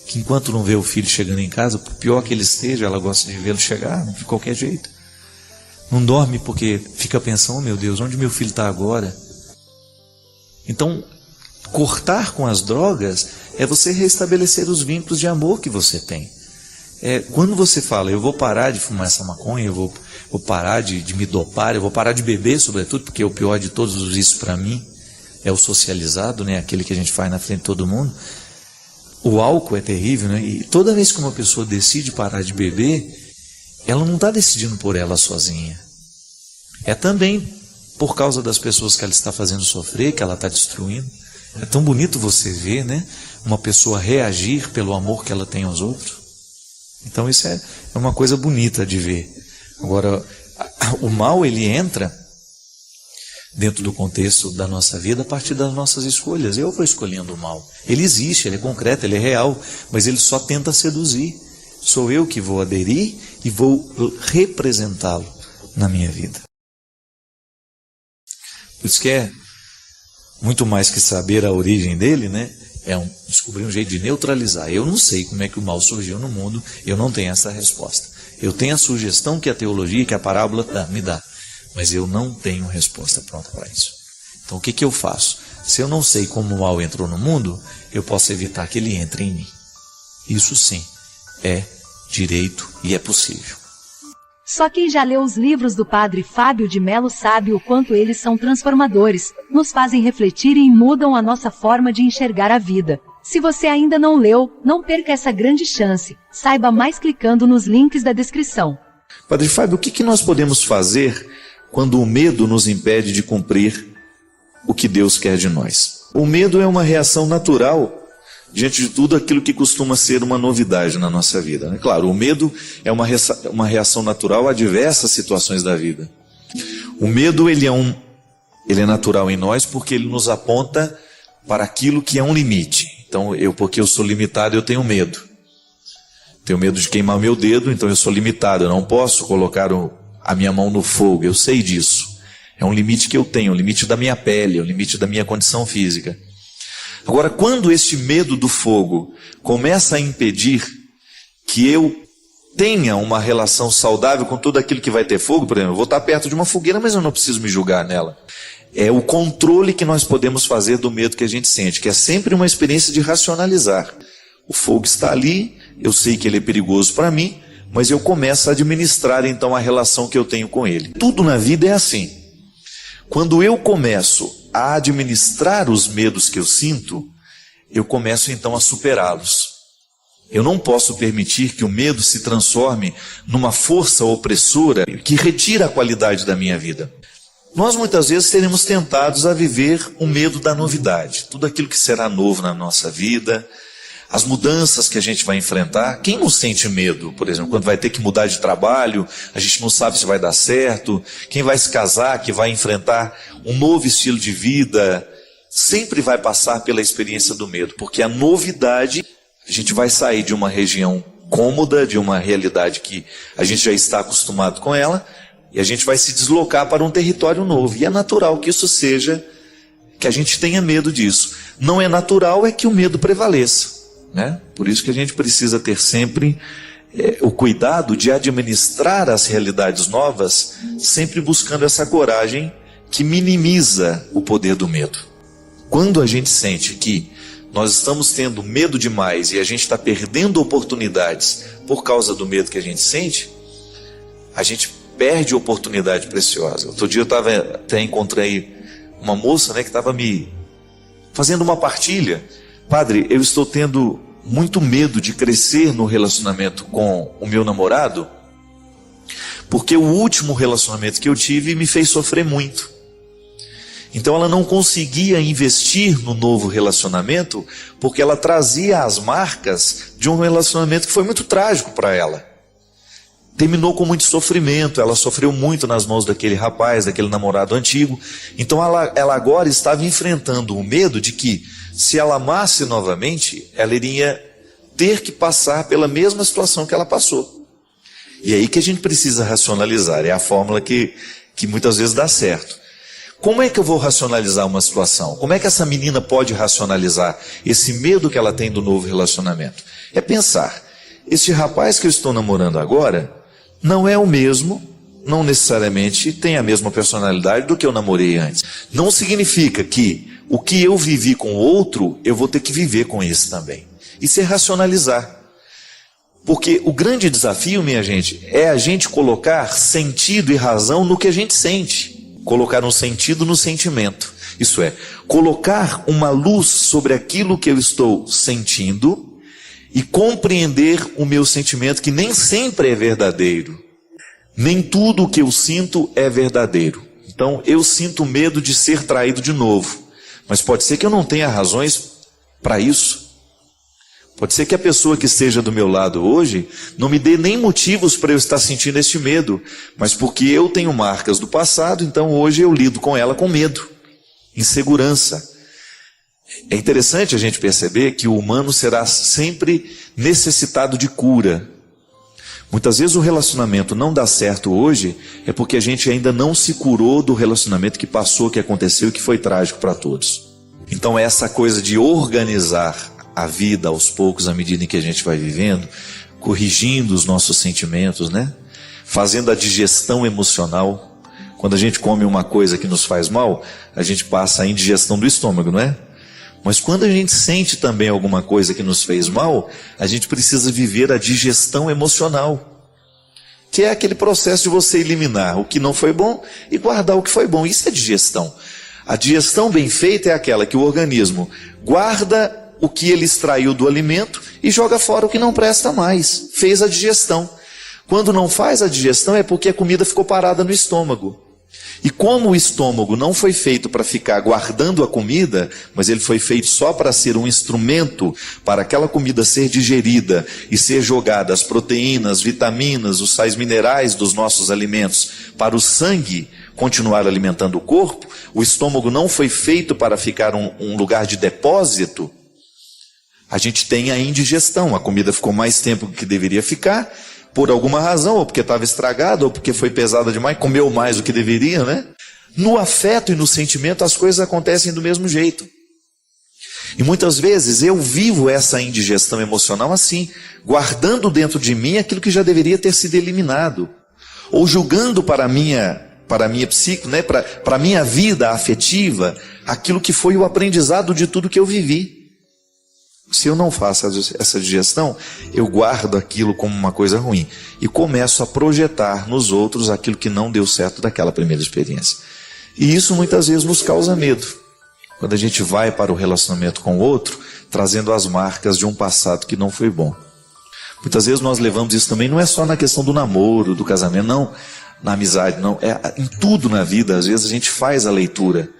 Que enquanto não vê o filho chegando em casa, por pior que ele esteja, ela gosta de vê-lo chegar, de qualquer jeito. Não dorme porque fica pensando: oh, meu Deus, onde meu filho está agora? Então, cortar com as drogas é você restabelecer os vínculos de amor que você tem. Quando você fala: eu vou parar de fumar essa maconha, eu vou parar de me dopar, eu vou parar de beber, sobretudo, porque o pior de todos os vícios para mim é o socializado, né? Aquele que a gente faz na frente de todo mundo. O álcool é terrível, né? E toda vez que uma pessoa decide parar de beber, ela não está decidindo por ela sozinha. É também por causa das pessoas que ela está fazendo sofrer, que ela está destruindo. É tão bonito você ver, né? Uma pessoa reagir pelo amor que ela tem aos outros. Então isso é uma coisa bonita de ver. Agora, o mal, ele entra dentro do contexto da nossa vida a partir das nossas escolhas. Eu vou escolhendo o mal. Ele existe, ele é concreto, ele é real, mas ele só tenta seduzir. Sou eu que vou aderir e vou representá-lo na minha vida. Por isso que é muito mais que saber a origem dele, né? Descobrir um jeito de neutralizar. Eu não sei como é que o mal surgiu no mundo, eu não tenho essa resposta. Eu tenho a sugestão que a teologia, que a parábola me dá, mas eu não tenho resposta pronta para isso. Então o que eu faço? Se eu não sei como o mal entrou no mundo, eu posso evitar que ele entre em mim. Isso sim é direito e é possível. Só quem já leu os livros do Padre Fábio de Mello sabe o quanto eles são transformadores, nos fazem refletir e mudam a nossa forma de enxergar a vida. Se você ainda não leu, não perca essa grande chance. Saiba mais clicando nos links da descrição. Padre Fábio, o que nós podemos fazer quando o medo nos impede de cumprir o que Deus quer de nós? O medo é uma reação natural diante de tudo aquilo que costuma ser uma novidade na nossa vida, né? Claro, o medo é uma reação natural a diversas situações da vida. O medo ele é natural em nós porque ele nos aponta para aquilo que é um limite. Então, porque eu sou limitado, eu tenho medo. Tenho medo de queimar o meu dedo, então eu sou limitado. Eu não posso colocar a minha mão no fogo, eu sei disso. É um limite que eu tenho, um limite da minha pele, um limite da minha condição física. Agora, quando este medo do fogo começa a impedir que eu tenha uma relação saudável com tudo aquilo que vai ter fogo, por exemplo, eu vou estar perto de uma fogueira, mas eu não preciso me julgar nela. É o controle que nós podemos fazer do medo que a gente sente, que é sempre uma experiência de racionalizar. O fogo está ali, eu sei que ele é perigoso para mim, mas eu começo a administrar então a relação que eu tenho com ele. Tudo na vida é assim. Quando eu começo a administrar os medos que eu sinto, eu começo então a superá-los. Eu não posso permitir que o medo se transforme numa força opressora que retira a qualidade da minha vida. Nós muitas vezes seremos tentados a viver o medo da novidade, tudo aquilo que será novo na nossa vida, as mudanças que a gente vai enfrentar. Quem não sente medo, por exemplo, quando vai ter que mudar de trabalho, a gente não sabe se vai dar certo, quem vai se casar, que vai enfrentar um novo estilo de vida, sempre vai passar pela experiência do medo, porque a novidade, a gente vai sair de uma região cômoda, de uma realidade que a gente já está acostumado com ela, e a gente vai se deslocar para um território novo. E é natural que isso seja, que a gente tenha medo disso. Não é natural é que o medo prevaleça, né? Por isso que a gente precisa ter sempre o cuidado de administrar as realidades novas, sempre buscando essa coragem que minimiza o poder do medo. Quando a gente sente que nós estamos tendo medo demais e a gente está perdendo oportunidades por causa do medo que a gente sente, a gente perde oportunidade preciosa. Outro dia eu até encontrei uma moça, né, que estava me fazendo uma partilha. Padre, eu estou tendo muito medo de crescer no relacionamento com o meu namorado, porque o último relacionamento que eu tive me fez sofrer muito. Então ela não conseguia investir no novo relacionamento, porque ela trazia as marcas de um relacionamento que foi muito trágico para ela. Terminou com muito sofrimento, ela sofreu muito nas mãos daquele rapaz, daquele namorado antigo. Então ela agora estava enfrentando o medo de que, se ela amasse novamente, ela iria ter que passar pela mesma situação que ela passou. E é aí que a gente precisa racionalizar, é a fórmula que muitas vezes dá certo. Como é que eu vou racionalizar uma situação? Como é que essa menina pode racionalizar esse medo que ela tem do novo relacionamento? É pensar, este rapaz que eu estou namorando agora não é o mesmo, não necessariamente tem a mesma personalidade do que eu namorei antes. Não significa que o que eu vivi com o outro, eu vou ter que viver com esse também. Isso é racionalizar. Porque o grande desafio, minha gente, é a gente colocar sentido e razão no que a gente sente. Colocar um sentido no sentimento. Isso é, colocar uma luz sobre aquilo que eu estou sentindo e compreender o meu sentimento, que nem sempre é verdadeiro. Nem tudo o que eu sinto é verdadeiro. Então, eu sinto medo de ser traído de novo. Mas pode ser que eu não tenha razões para isso. Pode ser que a pessoa que esteja do meu lado hoje não me dê nem motivos para eu estar sentindo este medo, mas porque eu tenho marcas do passado, então hoje eu lido com ela com medo, insegurança. É interessante a gente perceber que o humano será sempre necessitado de cura. Muitas vezes o relacionamento não dá certo hoje, é porque a gente ainda não se curou do relacionamento que passou, que aconteceu e que foi trágico para todos. Então essa coisa de organizar a vida aos poucos, à medida em que a gente vai vivendo, corrigindo os nossos sentimentos, né? Fazendo a digestão emocional. Quando a gente come uma coisa que nos faz mal, a gente passa a indigestão do estômago, não é? Mas quando a gente sente também alguma coisa que nos fez mal, a gente precisa viver a digestão emocional, que é aquele processo de você eliminar o que não foi bom e guardar o que foi bom. Isso é digestão. A digestão bem feita é aquela que o organismo guarda o que ele extraiu do alimento e joga fora o que não presta mais. Fez a digestão. Quando não faz a digestão é porque a comida ficou parada no estômago. E como o estômago não foi feito para ficar guardando a comida, mas ele foi feito só para ser um instrumento para aquela comida ser digerida e ser jogada as proteínas, vitaminas, os sais minerais dos nossos alimentos para o sangue continuar alimentando o corpo, o estômago não foi feito para ficar um lugar de depósito, a gente tem a indigestão. A comida ficou mais tempo do que deveria ficar, por alguma razão, ou porque estava estragada, ou porque foi pesada demais, comeu mais do que deveria, né? No afeto e no sentimento as coisas acontecem do mesmo jeito. E muitas vezes eu vivo essa indigestão emocional assim, guardando dentro de mim aquilo que já deveria ter sido eliminado, ou julgando para a minha psique, né? para a minha vida afetiva, aquilo que foi o aprendizado de tudo que eu vivi. Se eu não faço essa digestão, eu guardo aquilo como uma coisa ruim e começo a projetar nos outros aquilo que não deu certo daquela primeira experiência. E isso muitas vezes nos causa medo. Quando a gente vai para o relacionamento com o outro, trazendo as marcas de um passado que não foi bom. Muitas vezes nós levamos isso também, não é só na questão do namoro, do casamento, não, na amizade, não. É em tudo na vida, às vezes a gente faz a leitura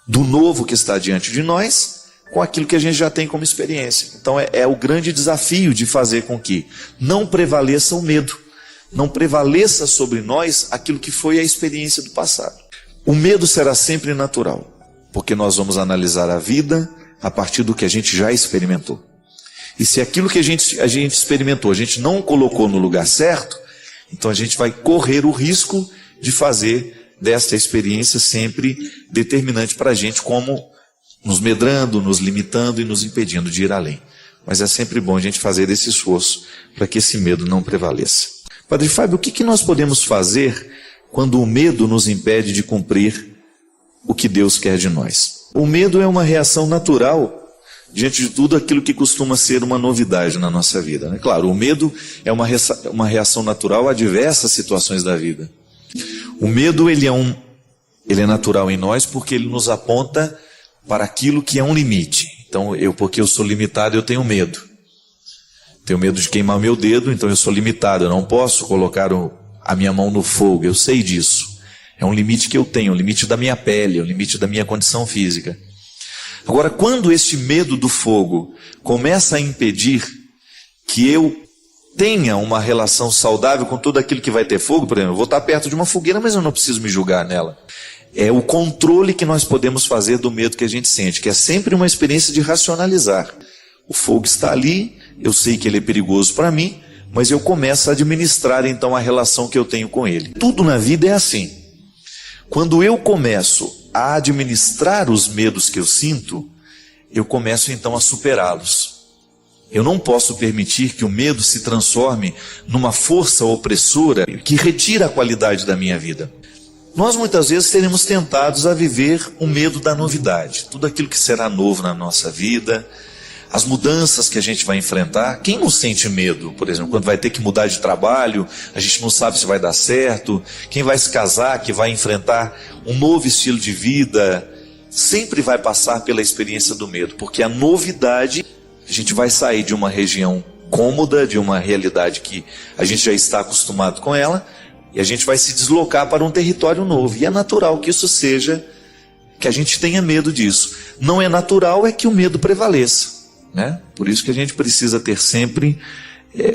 do novo que está diante de nós, com aquilo que a gente já tem como experiência. Então é o grande desafio de fazer com que não prevaleça o medo, não prevaleça sobre nós aquilo que foi a experiência do passado. O medo será sempre natural, porque nós vamos analisar a vida a partir do que a gente já experimentou. E se aquilo que a gente experimentou, a gente não colocou no lugar certo, então a gente vai correr o risco de fazer desta experiência sempre determinante para a gente, como nos medrando, nos limitando e nos impedindo de ir além. Mas é sempre bom a gente fazer esse esforço para que esse medo não prevaleça. Padre Fábio, o que nós podemos fazer quando o medo nos impede de cumprir o que Deus quer de nós? O medo é uma reação natural diante de tudo aquilo que costuma ser uma novidade na nossa vida, né? Claro, o medo é uma reação natural a diversas situações da vida. O medo ele é natural em nós porque ele nos aponta para aquilo que é um limite. Então, porque eu sou limitado, eu tenho medo. Tenho medo de queimar o meu dedo, então eu sou limitado. Eu não posso colocar a minha mão no fogo, eu sei disso. É um limite que eu tenho, um limite da minha pele, um limite da minha condição física. Agora, quando este medo do fogo começa a impedir que eu tenha uma relação saudável com tudo aquilo que vai ter fogo, por exemplo, eu vou estar perto de uma fogueira, mas eu não preciso me julgar nela. É o controle que nós podemos fazer do medo que a gente sente, que é sempre uma experiência de racionalizar. O fogo está ali, eu sei que ele é perigoso para mim, mas eu começo a administrar então a relação que eu tenho com ele. Tudo na vida é assim. Quando eu começo a administrar os medos que eu sinto, eu começo então a superá-los. Eu não posso permitir que o medo se transforme numa força opressora que retira a qualidade da minha vida. Nós muitas vezes seremos tentados a viver o medo da novidade, tudo aquilo que será novo na nossa vida, as mudanças que a gente vai enfrentar. Quem não sente medo, por exemplo, quando vai ter que mudar de trabalho, a gente não sabe se vai dar certo, quem vai se casar, que vai enfrentar um novo estilo de vida, sempre vai passar pela experiência do medo, porque a novidade, a gente vai sair de uma região cômoda, de uma realidade que a gente já está acostumado com ela, e a gente vai se deslocar para um território novo. E é natural que isso seja, que a gente tenha medo disso. Não é natural é que o medo prevaleça, né? Por isso que a gente precisa ter sempre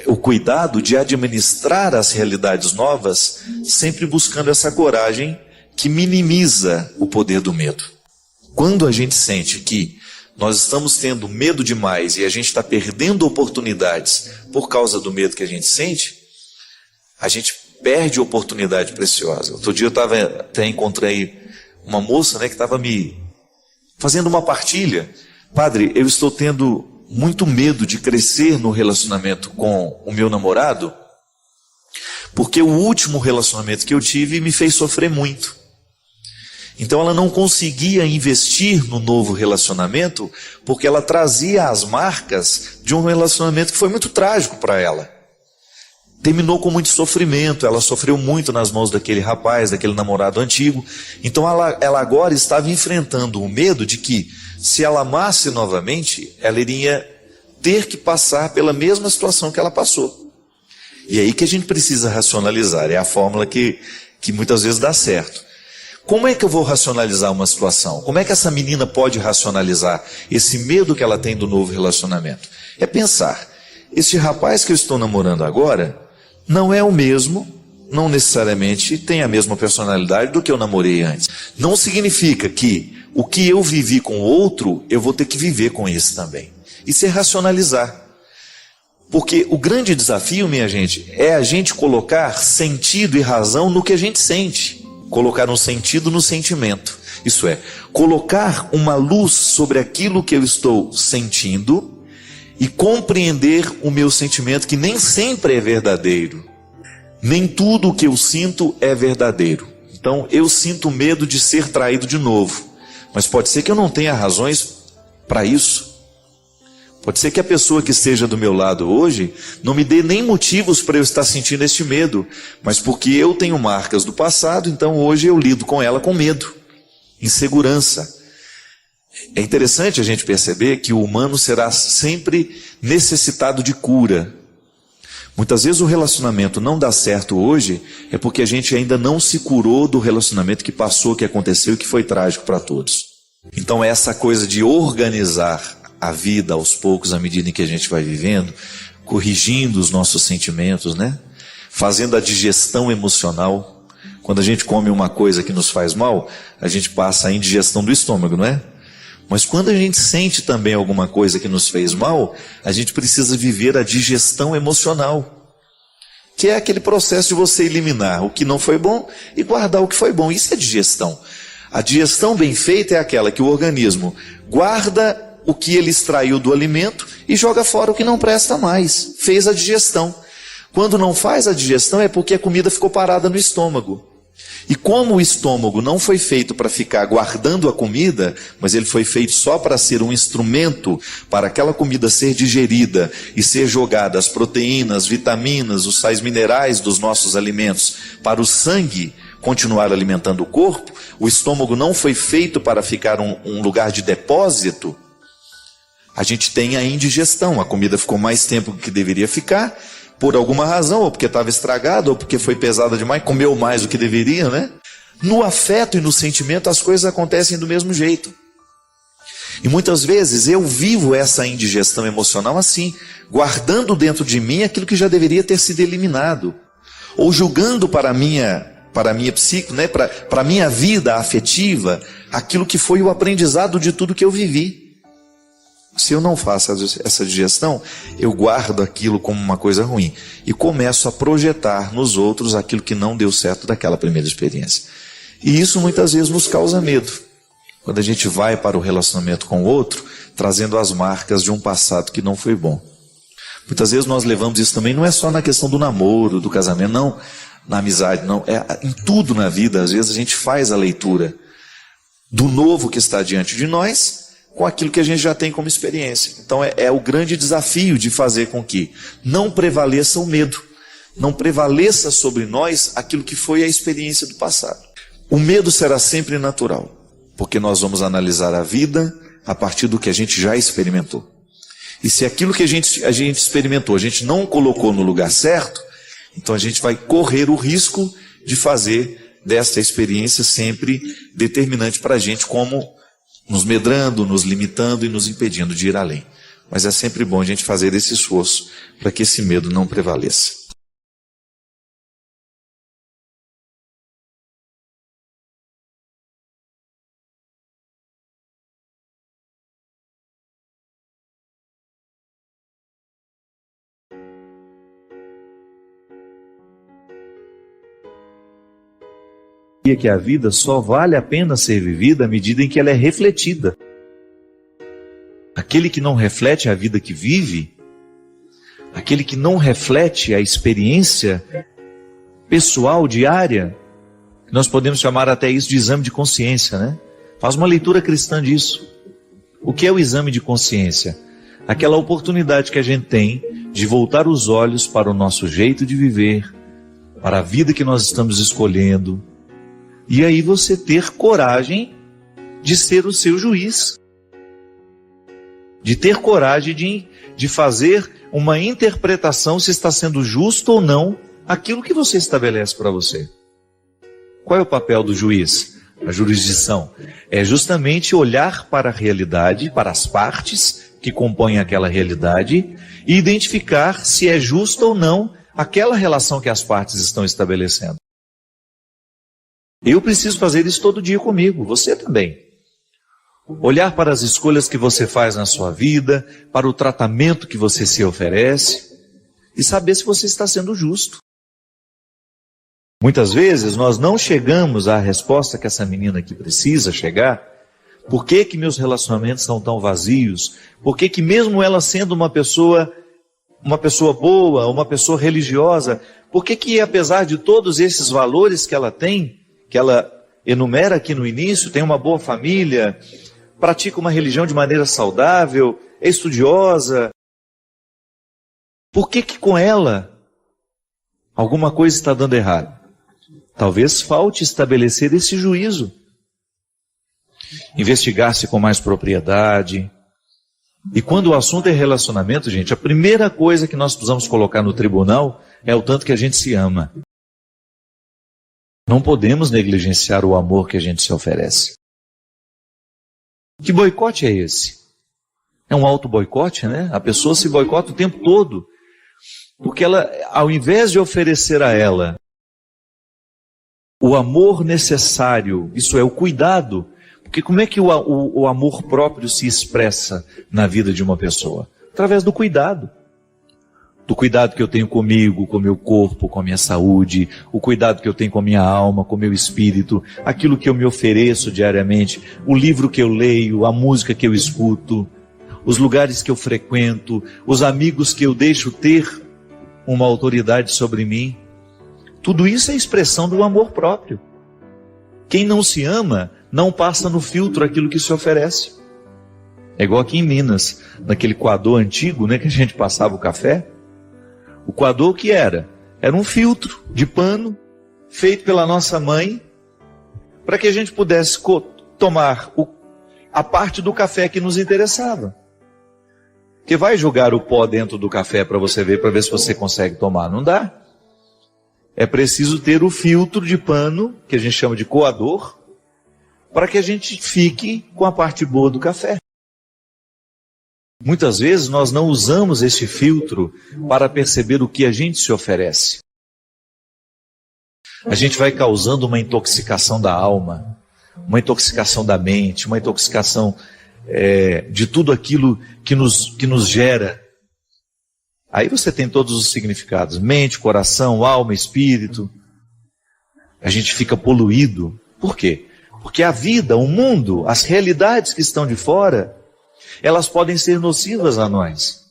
o cuidado de administrar as realidades novas, sempre buscando essa coragem que minimiza o poder do medo. Quando a gente sente que nós estamos tendo medo demais e a gente está perdendo oportunidades por causa do medo que a gente sente, a gente perde oportunidade preciosa. Outro dia eu até encontrei uma moça, né, que estava me fazendo uma partilha. Padre, eu estou tendo muito medo de crescer no relacionamento com o meu namorado, porque o último relacionamento que eu tive me fez sofrer muito. Então ela não conseguia investir no novo relacionamento, porque ela trazia as marcas de um relacionamento que foi muito trágico para ela. terminou com muito sofrimento, ela sofreu muito nas mãos daquele rapaz, daquele namorado antigo. Então ela agora estava enfrentando o medo de que, se ela amasse novamente, ela iria ter que passar pela mesma situação que ela passou. E é aí que a gente precisa racionalizar, é a fórmula que muitas vezes dá certo. Como é que eu vou racionalizar uma situação? Como é que essa menina pode racionalizar esse medo que ela tem do novo relacionamento? É pensar, este rapaz que eu estou namorando agora não é o mesmo, não necessariamente tem a mesma personalidade do que eu namorei antes. Não significa que o que eu vivi com o outro, eu vou ter que viver com esse também. Isso é racionalizar. Porque o grande desafio, minha gente, é a gente colocar sentido e razão no que a gente sente. Colocar um sentido no sentimento. Isso é, colocar uma luz sobre aquilo que eu estou sentindo e compreender o meu sentimento, que nem sempre é verdadeiro. Nem tudo o que eu sinto é verdadeiro. Então, eu sinto medo de ser traído de novo. Mas pode ser que eu não tenha razões para isso. Pode ser que a pessoa que esteja do meu lado hoje não me dê nem motivos para eu estar sentindo este medo, mas porque eu tenho marcas do passado, então hoje eu lido com ela com medo, insegurança. É interessante a gente perceber que o humano será sempre necessitado de cura. Muitas vezes o relacionamento não dá certo hoje, é porque a gente ainda não se curou do relacionamento que passou, que aconteceu e que foi trágico para todos. Então essa coisa de organizar a vida aos poucos, à medida em que a gente vai vivendo, corrigindo os nossos sentimentos, né? Fazendo a digestão emocional. Quando a gente come uma coisa que nos faz mal, a gente passa a indigestão do estômago, não é? Mas quando a gente sente também alguma coisa que nos fez mal, a gente precisa viver a digestão emocional, que é aquele processo de você eliminar o que não foi bom e guardar o que foi bom. Isso é digestão. A digestão bem feita é aquela que o organismo guarda o que ele extraiu do alimento e joga fora o que não presta mais. Fez a digestão. Quando não faz a digestão é porque a comida ficou parada no estômago. E como o estômago não foi feito para ficar guardando a comida, mas ele foi feito só para ser um instrumento para aquela comida ser digerida e ser jogada as proteínas, vitaminas, os sais minerais dos nossos alimentos para o sangue continuar alimentando o corpo, o estômago não foi feito para ficar um lugar de depósito. A gente tem a indigestão, a comida ficou mais tempo do que deveria ficar, por alguma razão, ou porque estava estragada, ou porque foi pesada demais, comeu mais do que deveria, né? No afeto e no sentimento as coisas acontecem do mesmo jeito. E muitas vezes eu vivo essa indigestão emocional assim, guardando dentro de mim aquilo que já deveria ter sido eliminado, ou julgando para a minha psique, né? para a minha vida afetiva, aquilo que foi o aprendizado de tudo que eu vivi. Se eu não faço essa digestão, eu guardo aquilo como uma coisa ruim e começo a projetar nos outros aquilo que não deu certo daquela primeira experiência. E isso muitas vezes nos causa medo. Quando a gente vai para o relacionamento com o outro, trazendo as marcas de um passado que não foi bom. Muitas vezes nós levamos isso também, não é só na questão do namoro, do casamento, não, na amizade, não. É em tudo na vida, às vezes a gente faz a leitura do novo que está diante de nós, com aquilo que a gente já tem como experiência. Então é o grande desafio de fazer com que não prevaleça o medo, não prevaleça sobre nós aquilo que foi a experiência do passado. O medo será sempre natural, porque nós vamos analisar a vida a partir do que a gente já experimentou. E se aquilo que a gente experimentou, a gente não colocou no lugar certo, então a gente vai correr o risco de fazer desta experiência sempre determinante para a gente, como nos medrando, nos limitando e nos impedindo de ir além. Mas é sempre bom a gente fazer esse esforço para que esse medo não prevaleça. Que a vida só vale a pena ser vivida à medida em que ela é refletida. Aquele que não reflete a vida que vive, aquele que não reflete a experiência pessoal, diária, nós podemos chamar até isso de exame de consciência, né? Faz uma leitura cristã disso. O que é o exame de consciência? aquela oportunidade que a gente tem de voltar os olhos para o nosso jeito de viver, para a vida que nós estamos escolhendo, e aí você ter coragem de ser o seu juiz, de ter coragem de fazer uma interpretação se está sendo justo ou não aquilo que você estabelece para você. Qual é o papel do juiz? A jurisdição é justamente olhar para a realidade, para as partes que compõem aquela realidade e identificar se é justa ou não aquela relação que as partes estão estabelecendo. Eu preciso fazer isso todo dia comigo, você também. Olhar para as escolhas que você faz na sua vida, para o tratamento que você se oferece e saber se você está sendo justo. Muitas vezes nós não chegamos à resposta que essa menina aqui precisa chegar. Por que que meus relacionamentos são tão vazios? Por que que mesmo ela sendo uma pessoa boa, uma pessoa religiosa, por que que apesar de todos esses valores que ela tem, que ela enumera aqui no início, tem uma boa família, pratica uma religião de maneira saudável, é estudiosa, por que que com ela alguma coisa está dando errado? Talvez falte estabelecer esse juízo. Investigar-se com mais propriedade. E quando o assunto é relacionamento, gente, a primeira coisa que nós precisamos colocar no tribunal é o tanto que a gente se ama. Não podemos negligenciar o amor que a gente se oferece. Que boicote é esse? É um auto-boicote, né? A pessoa se boicota o tempo todo. Porque ela, ao invés de oferecer a ela o amor necessário, isso é, o cuidado, porque como é que o amor próprio se expressa na vida de uma pessoa? Através do cuidado. Do cuidado que eu tenho comigo, com o meu corpo, com a minha saúde, o cuidado que eu tenho com a minha alma, com o meu espírito, aquilo que eu me ofereço diariamente, o livro que eu leio, a música que eu escuto, os lugares que eu frequento, os amigos que eu deixo ter uma autoridade sobre mim. Tudo isso é expressão do amor próprio. Quem não se ama, não passa no filtro aquilo que se oferece. É igual aqui em Minas, naquele coador antigo, né, que a gente passava o café. O coador o que era? Era um filtro de pano, feito pela nossa mãe, para que a gente pudesse tomar a parte do café que nos interessava. Porque vai jogar o pó dentro do café para você ver, para ver se você consegue tomar. Não dá. É preciso ter o filtro de pano, que a gente chama de coador, para que a gente fique com a parte boa do café. Muitas vezes nós não usamos esse filtro para perceber o que a gente se oferece. A gente vai causando uma intoxicação da alma, uma intoxicação da mente, uma intoxicação de tudo aquilo que nos gera. Aí você tem todos os significados, mente, coração, alma, espírito. A gente fica poluído. Por quê? Porque a vida, o mundo, as realidades que estão de fora, elas podem ser nocivas a nós.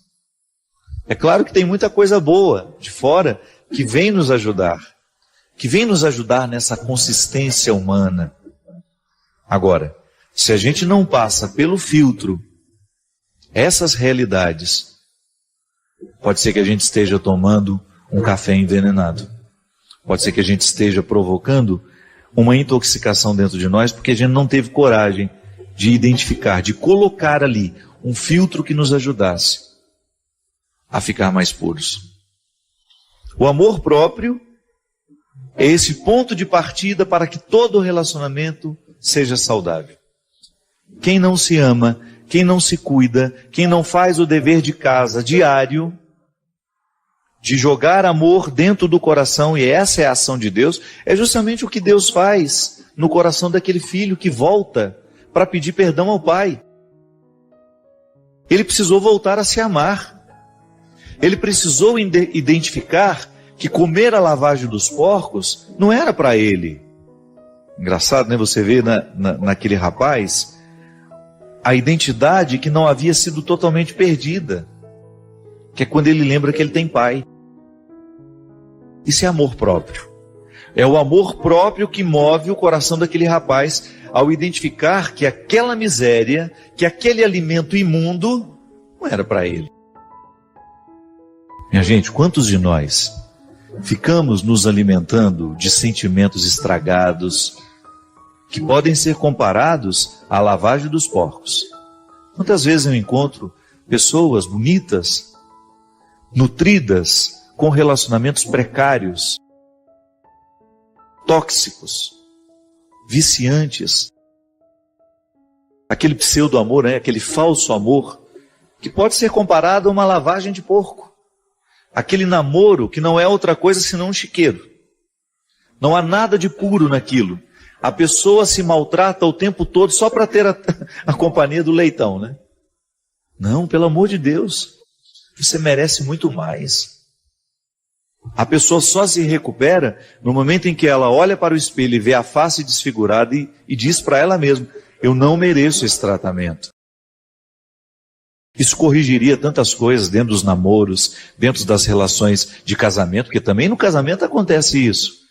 É claro que tem muita coisa boa de fora que vem nos ajudar nessa consistência humana. Agora, se a gente não passa pelo filtro essas realidades, pode ser que a gente esteja tomando um café envenenado. Pode ser que a gente esteja provocando uma intoxicação dentro de nós, porque a gente não teve coragem de identificar, de colocar ali um filtro que nos ajudasse a ficar mais puros. O amor próprio é esse ponto de partida para que todo relacionamento seja saudável. Quem não se ama, quem não se cuida, quem não faz o dever de casa diário, de jogar amor dentro do coração, e essa é a ação de Deus, é justamente o que Deus faz no coração daquele filho que volta para pedir perdão ao pai. Ele precisou voltar a se amar. Ele precisou identificar que comer a lavagem dos porcos não era para ele. Engraçado, né? Você vê naquele rapaz a identidade que não havia sido totalmente perdida, que é quando ele lembra que ele tem pai. Isso é amor próprio. É o amor próprio que move o coração daquele rapaz ao identificar que aquela miséria, que aquele alimento imundo não era para ele. Minha gente, quantos de nós ficamos nos alimentando de sentimentos estragados que podem ser comparados à lavagem dos porcos? Quantas vezes eu encontro pessoas bonitas, nutridas, com relacionamentos precários, tóxicos, viciantes, aquele pseudo-amor, aquele falso amor, que pode ser comparado a uma lavagem de porco. Aquele namoro que não é outra coisa senão um chiqueiro. Não há nada de puro naquilo. A pessoa se maltrata o tempo todo só para ter a companhia do leitão, né? Não, pelo amor de Deus, você merece muito mais. A pessoa só se recupera no momento em que ela olha para o espelho e vê a face desfigurada e diz para ela mesma: eu não mereço esse tratamento. Isso corrigiria tantas coisas dentro dos namoros, dentro das relações de casamento, porque também no casamento acontece isso.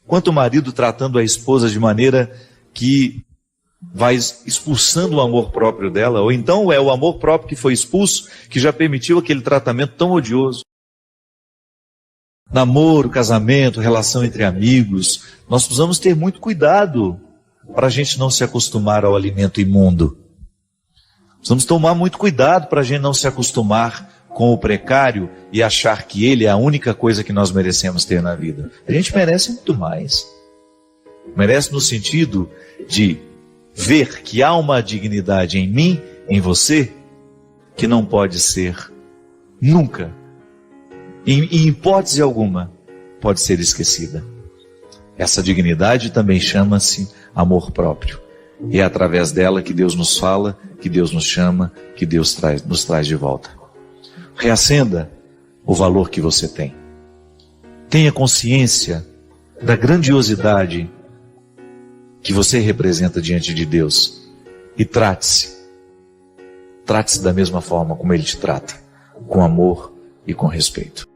Quanto o marido tratando a esposa de maneira que vai expulsando o amor próprio dela, ou então é o amor próprio que foi expulso, que já permitiu aquele tratamento tão odioso. Namoro, casamento, relação entre amigos, nós precisamos ter muito cuidado para a gente não se acostumar ao alimento imundo. Precisamos tomar muito cuidado para a gente não se acostumar com o precário e achar que ele é a única coisa que nós merecemos ter na vida. A gente merece muito mais. Merece no sentido de ver que há uma dignidade em mim, em você, que não pode ser nunca, em hipótese alguma, pode ser esquecida. Essa dignidade também chama-se amor próprio. E é através dela que Deus nos fala, que Deus nos chama, que Deus nos traz de volta. Reacenda o valor que você tem. Tenha consciência da grandiosidade que você representa diante de Deus. E trate-se. Trate-se da mesma forma como Ele te trata, com amor e com respeito.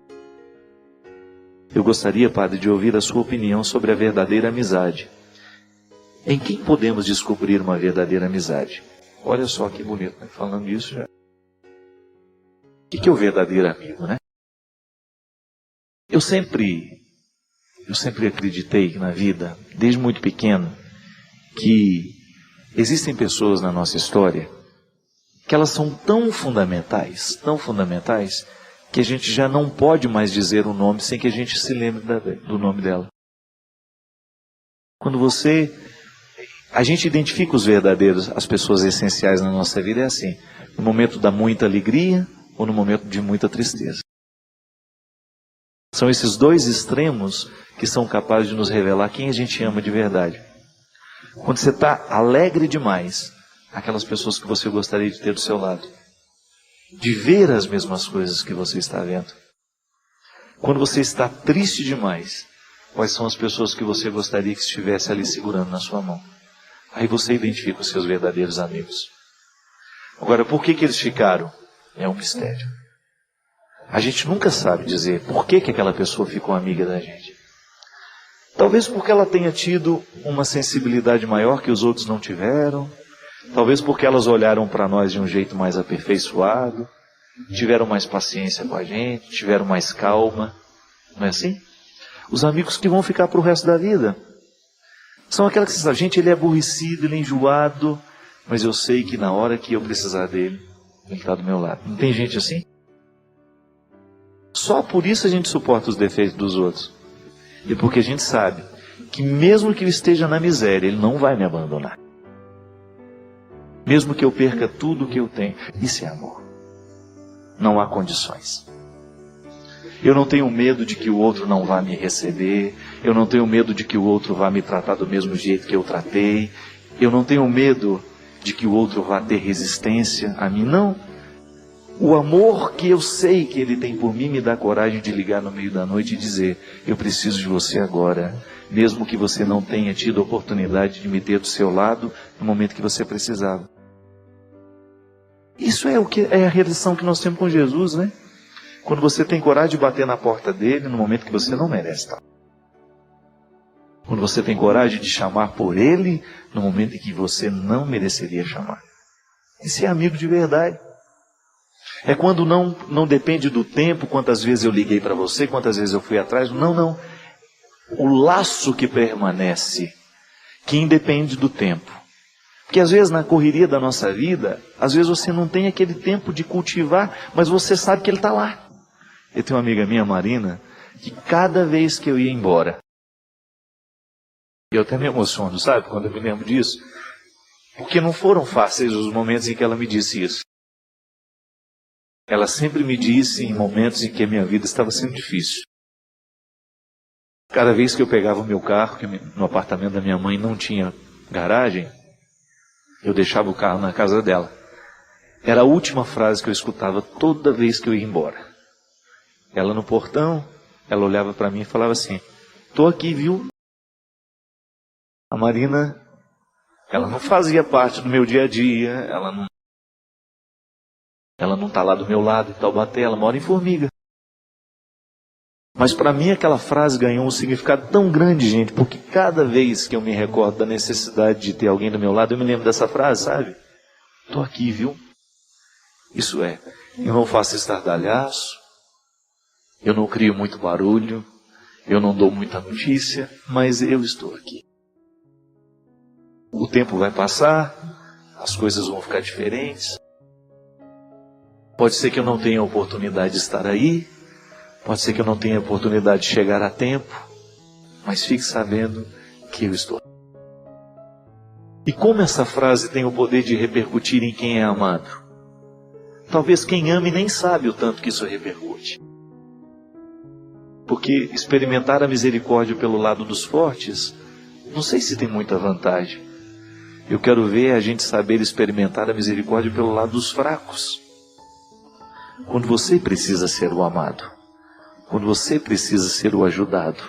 Eu gostaria, Padre, de ouvir a sua opinião sobre a verdadeira amizade. Em quem podemos descobrir uma verdadeira amizade? Olha só que bonito, né? Falando isso já. O que é o verdadeiro amigo, né? Eu sempre acreditei na vida, desde muito pequeno, que existem pessoas na nossa história que elas são tão fundamentais, que a gente já não pode mais dizer o nome sem que a gente se lembre do nome dela. Quando a gente identifica os verdadeiros, as pessoas essenciais na nossa vida, é assim: no momento da muita alegria ou no momento de muita tristeza. São esses dois extremos que são capazes de nos revelar quem a gente ama de verdade. Quando você está alegre demais, aquelas pessoas que você gostaria de ter do seu lado, de ver as mesmas coisas que você está vendo. Quando você está triste demais, quais são as pessoas que você gostaria que estivesse ali segurando na sua mão? Aí você identifica os seus verdadeiros amigos. Agora, por que eles ficaram? É um mistério. A gente nunca sabe dizer por que aquela pessoa ficou amiga da gente. Talvez porque ela tenha tido uma sensibilidade maior que os outros não tiveram. Talvez porque elas olharam para nós de um jeito mais aperfeiçoado. Tiveram mais paciência com a gente, tiveram mais calma. Não é assim? Os amigos que vão ficar para o resto da vida são aquelas que dizem: gente, ele é aborrecido, ele é enjoado, mas eu sei que na hora que eu precisar dele, ele está do meu lado. Não tem gente assim? Só por isso a gente suporta os defeitos dos outros. E porque a gente sabe que mesmo que eu esteja na miséria, ele não vai me abandonar. Mesmo que eu perca tudo o que eu tenho. Isso é amor. Não há condições. Eu não tenho medo de que o outro não vá me receber. Eu não tenho medo de que o outro vá me tratar do mesmo jeito que eu tratei. Eu não tenho medo de que o outro vá ter resistência a mim. Não. O amor que eu sei que ele tem por mim me dá coragem de ligar no meio da noite e dizer: eu preciso de você agora. Mesmo que você não tenha tido a oportunidade de me ter do seu lado no momento que você precisava. Isso é a relação que nós temos com Jesus, né? Quando você tem coragem de bater na porta dele no momento que você não merece estar. Quando você tem coragem de chamar por ele no momento em que você não mereceria chamar. Esse é amigo de verdade. É quando não depende do tempo, quantas vezes eu liguei para você, quantas vezes eu fui atrás. Não. O laço que permanece, que independe do tempo. Porque às vezes na correria da nossa vida, às vezes você não tem aquele tempo de cultivar, mas você sabe que ele está lá. Eu tenho uma amiga minha, Marina, que cada vez que eu ia embora, eu até me emociono, sabe, quando eu me lembro disso, porque não foram fáceis os momentos em que ela me disse isso. Ela sempre me disse em momentos em que a minha vida estava sendo difícil. Cada vez que eu pegava o meu carro, que no apartamento da minha mãe não tinha garagem, eu deixava o carro na casa dela. Era a última frase que eu escutava toda vez que eu ia embora. Ela no portão, ela olhava para mim e falava assim: "Tô aqui, viu?" A Marina, ela não fazia parte do meu dia a dia, ela não está lá do meu lado em Taubaté, ela mora em Formiga. Mas para mim aquela frase ganhou um significado tão grande, gente, porque cada vez que eu me recordo da necessidade de ter alguém do meu lado, eu me lembro dessa frase, sabe? Estou aqui, viu? Isso é, eu não faço estardalhaço, eu não crio muito barulho, eu não dou muita notícia, mas eu estou aqui. O tempo vai passar, as coisas vão ficar diferentes. Pode ser que eu não tenha a oportunidade de estar aí, pode ser que eu não tenha a oportunidade de chegar a tempo, mas fique sabendo que eu estou. E como essa frase tem o poder de repercutir em quem é amado? Talvez quem ame nem sabe o tanto que isso repercute. Porque experimentar a misericórdia pelo lado dos fortes, não sei se tem muita vantagem. Eu quero ver a gente saber experimentar a misericórdia pelo lado dos fracos. Quando você precisa ser o amado, quando você precisa ser o ajudado,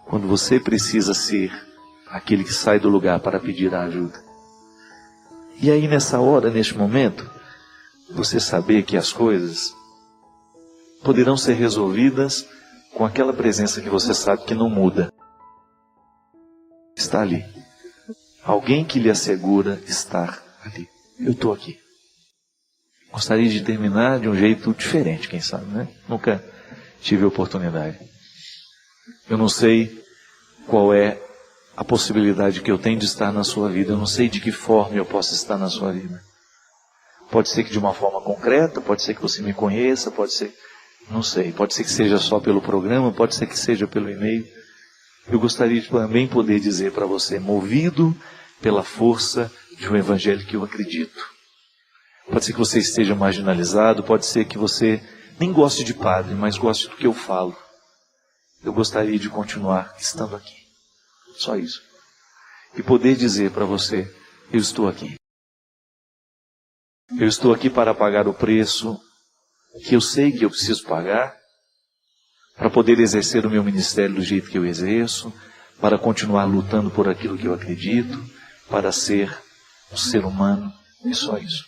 quando você precisa ser aquele que sai do lugar para pedir a ajuda. E aí nessa hora, neste momento, você saber que as coisas poderão ser resolvidas com aquela presença que você sabe que não muda. Está ali. Alguém que lhe assegura estar ali. Eu estou aqui. Gostaria de terminar de um jeito diferente, quem sabe, né? Nunca tive a oportunidade. Eu não sei qual é a possibilidade que eu tenho de estar na sua vida. Eu não sei de que forma eu posso estar na sua vida. Pode ser que de uma forma concreta, pode ser que você me conheça, pode ser, não sei, pode ser que seja só pelo programa, pode ser que seja pelo e-mail. Eu gostaria de também poder dizer para você, movido pela força de um evangelho que eu acredito. Pode ser que você esteja marginalizado, pode ser que você nem goste de padre, mas goste do que eu falo. Eu gostaria de continuar estando aqui. Só isso. E poder dizer para você, eu estou aqui. Eu estou aqui para pagar o preço que eu sei que eu preciso pagar, para poder exercer o meu ministério do jeito que eu exerço, para continuar lutando por aquilo que eu acredito, para ser um ser humano, e só isso.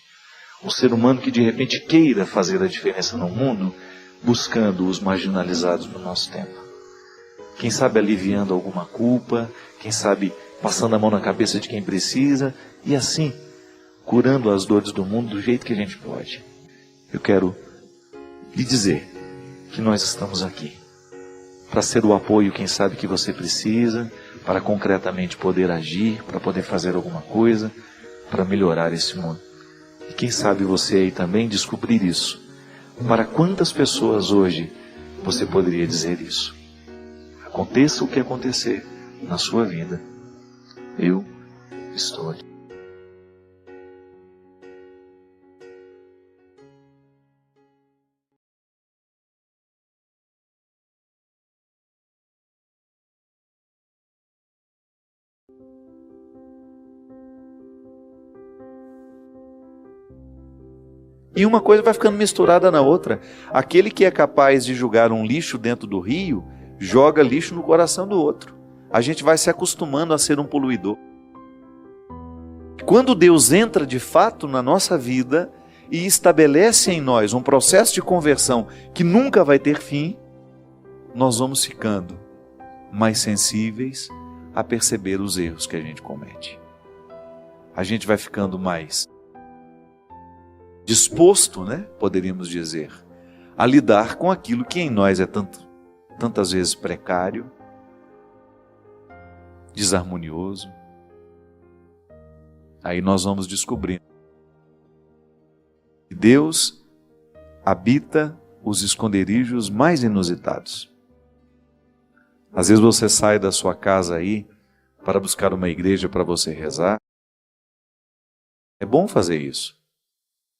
Um ser humano que de repente queira fazer a diferença no mundo, buscando os marginalizados do nosso tempo. Quem sabe aliviando alguma culpa, quem sabe passando a mão na cabeça de quem precisa, e assim, curando as dores do mundo do jeito que a gente pode. Eu quero lhe dizer que nós estamos aqui para ser o apoio, quem sabe, que você precisa, para concretamente poder agir, para poder fazer alguma coisa, para melhorar esse mundo. E quem sabe você aí também descobrir isso. Para quantas pessoas hoje você poderia dizer isso? Aconteça o que acontecer na sua vida, eu estou aqui. E uma coisa vai ficando misturada na outra. Aquele que é capaz de jogar um lixo dentro do rio, joga lixo no coração do outro. A gente vai se acostumando a ser um poluidor. Quando Deus entra de fato na nossa vida e estabelece em nós um processo de conversão que nunca vai ter fim, nós vamos ficando mais sensíveis a perceber os erros que a gente comete. A gente vai ficando mais disposto, né, poderíamos dizer, a lidar com aquilo que em nós é tantas vezes precário, desarmonioso. Aí nós vamos descobrindo que Deus habita os esconderijos mais inusitados. Às vezes você sai da sua casa aí para buscar uma igreja para você rezar. É bom fazer isso,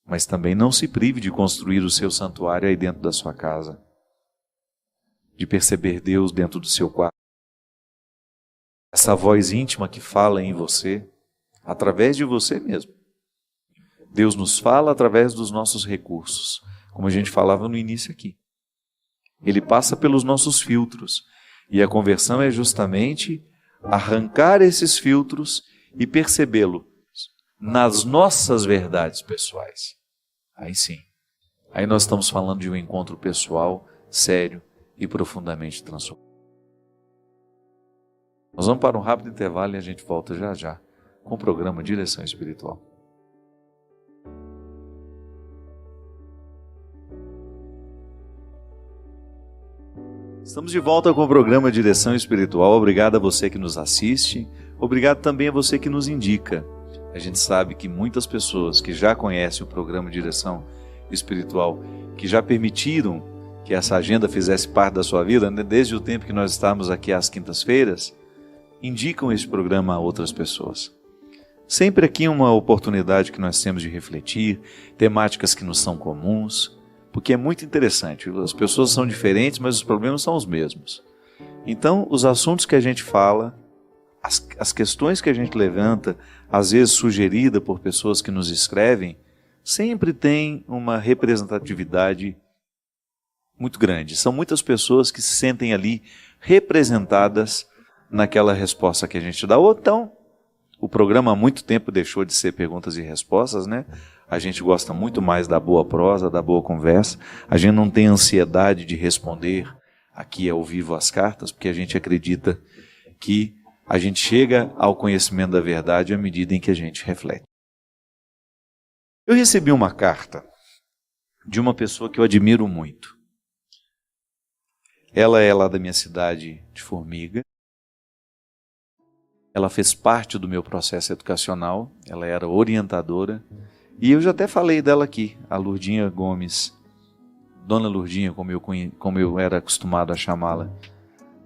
mas também não se prive de construir o seu santuário aí dentro da sua casa, de perceber Deus dentro do seu quarto. Essa voz íntima que fala em você, através de você mesmo. Deus nos fala através dos nossos recursos, como a gente falava no início aqui. Ele passa pelos nossos filtros, e a conversão é justamente arrancar esses filtros e percebê-lo nas nossas verdades pessoais. Aí sim, aí nós estamos falando de um encontro pessoal, sério e profundamente transformador. Nós vamos para um rápido intervalo e a gente volta já já com o programa Direção Espiritual. Estamos de volta com o programa Direção Espiritual. Obrigado a você que nos assiste, obrigado também a você que nos indica. A gente sabe que muitas pessoas que já conhecem o programa Direção Espiritual, que já permitiram que essa agenda fizesse parte da sua vida, né, desde o tempo que nós estamos aqui às quintas-feiras, indicam esse programa a outras pessoas. Sempre aqui uma oportunidade que nós temos de refletir, temáticas que nos são comuns, porque é muito interessante. As pessoas são diferentes, mas os problemas são os mesmos. Então, os assuntos que a gente fala, as questões que a gente levanta, às vezes sugerida por pessoas que nos escrevem, sempre tem uma representatividade muito grande. São muitas pessoas que se sentem ali representadas naquela resposta que a gente dá. Ou então, o programa há muito tempo deixou de ser perguntas e respostas, né? A gente gosta muito mais da boa prosa, da boa conversa. A gente não tem ansiedade de responder aqui ao vivo as cartas, porque a gente acredita que a gente chega ao conhecimento da verdade à medida em que a gente reflete. Eu recebi uma carta de uma pessoa que eu admiro muito. Ela é lá da minha cidade de Formiga. Ela fez parte do meu processo educacional, ela era orientadora. E eu já até falei dela aqui, a Lurdinha Gomes, Dona Lurdinha, como eu era acostumado a chamá-la.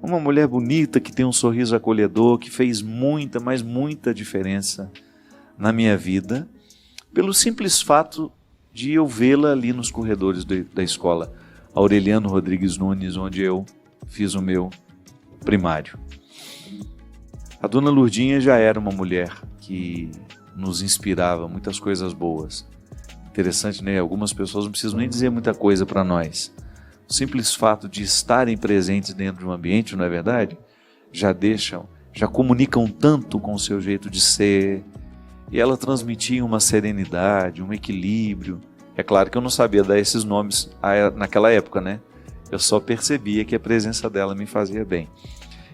Uma mulher bonita, que tem um sorriso acolhedor, que fez muita, mas muita diferença na minha vida, pelo simples fato de eu vê-la ali nos corredores da escola, Aureliano Rodrigues Nunes, onde eu fiz o meu primário. A Dona Lurdinha já era uma mulher que nos inspirava muitas coisas boas. Interessante, né? Algumas pessoas não precisam nem dizer muita coisa para nós. O simples fato de estarem presentes dentro de um ambiente, não é verdade? Já comunicam tanto com o seu jeito de ser. E ela transmitia uma serenidade, um equilíbrio. É claro que eu não sabia dar esses nomes naquela época, né? Eu só percebia que a presença dela me fazia bem.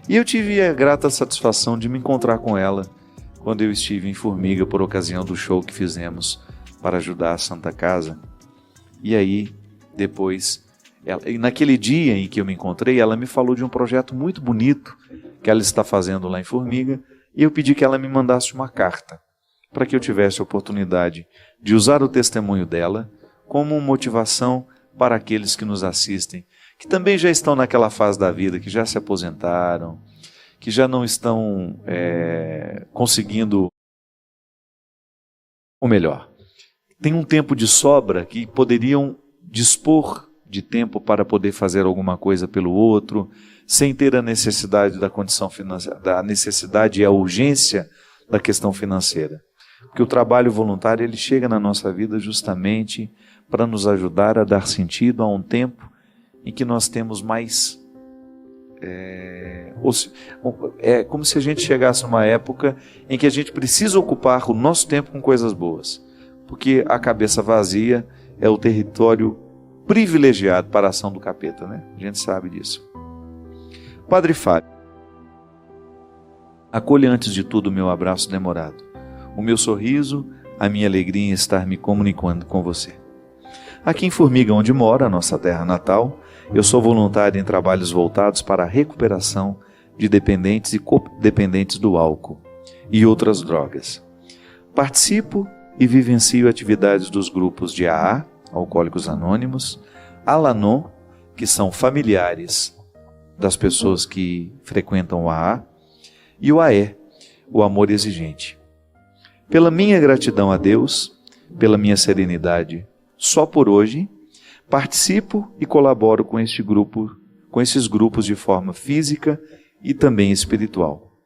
E eu tive a grata satisfação de me encontrar com ela quando eu estive em Formiga por ocasião do show que fizemos para ajudar a Santa Casa. E aí, depois, naquele dia em que eu me encontrei, ela me falou de um projeto muito bonito que ela está fazendo lá em Formiga, e eu pedi que ela me mandasse uma carta para que eu tivesse a oportunidade de usar o testemunho dela como motivação para aqueles que nos assistem, que também já estão naquela fase da vida, que já se aposentaram, que já não estão conseguindo, ou melhor, tem um tempo de sobra que poderiam dispor de tempo para poder fazer alguma coisa pelo outro, sem ter a necessidade da condição financeira, da necessidade e a urgência da questão financeira. Porque o trabalho voluntário ele chega na nossa vida justamente para nos ajudar a dar sentido a um tempo em que nós temos mais... É como se a gente chegasse numa época em que a gente precisa ocupar o nosso tempo com coisas boas. Porque a cabeça vazia é o território privilegiado para a ação do capeta, né? A gente sabe disso. Padre Fábio, acolha antes de tudo o meu abraço demorado, o meu sorriso a minha alegria em estar me comunicando com você. Aqui em Formiga, onde mora, a nossa terra natal, eu sou voluntário em trabalhos voltados para a recuperação de dependentes e codependentes do álcool e outras drogas. Participo e vivencio atividades dos grupos de AA, Alcoólicos Anônimos, Al-Anon, que são familiares das pessoas que frequentam o AA, e o AE, o Amor Exigente. Pela minha gratidão a Deus, pela minha serenidade, só por hoje, participo e colaboro com esses grupos de forma física e também espiritual.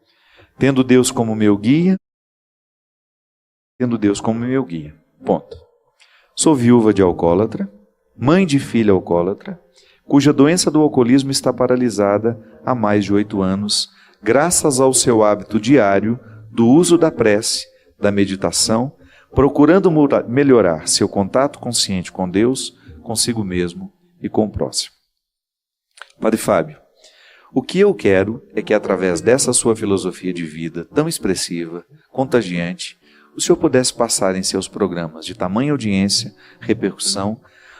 Tendo Deus como meu guia. Ponto. Sou viúva de alcoólatra, mãe de filha alcoólatra, cuja doença do alcoolismo está paralisada há mais de 8 anos, graças ao seu hábito diário do uso da prece, da meditação, procurando melhorar seu contato consciente com Deus, consigo mesmo e com o próximo. Padre Fábio, o que eu quero é que através dessa sua filosofia de vida tão expressiva, contagiante, o senhor pudesse passar em seus programas de tamanha audiência, repercussão,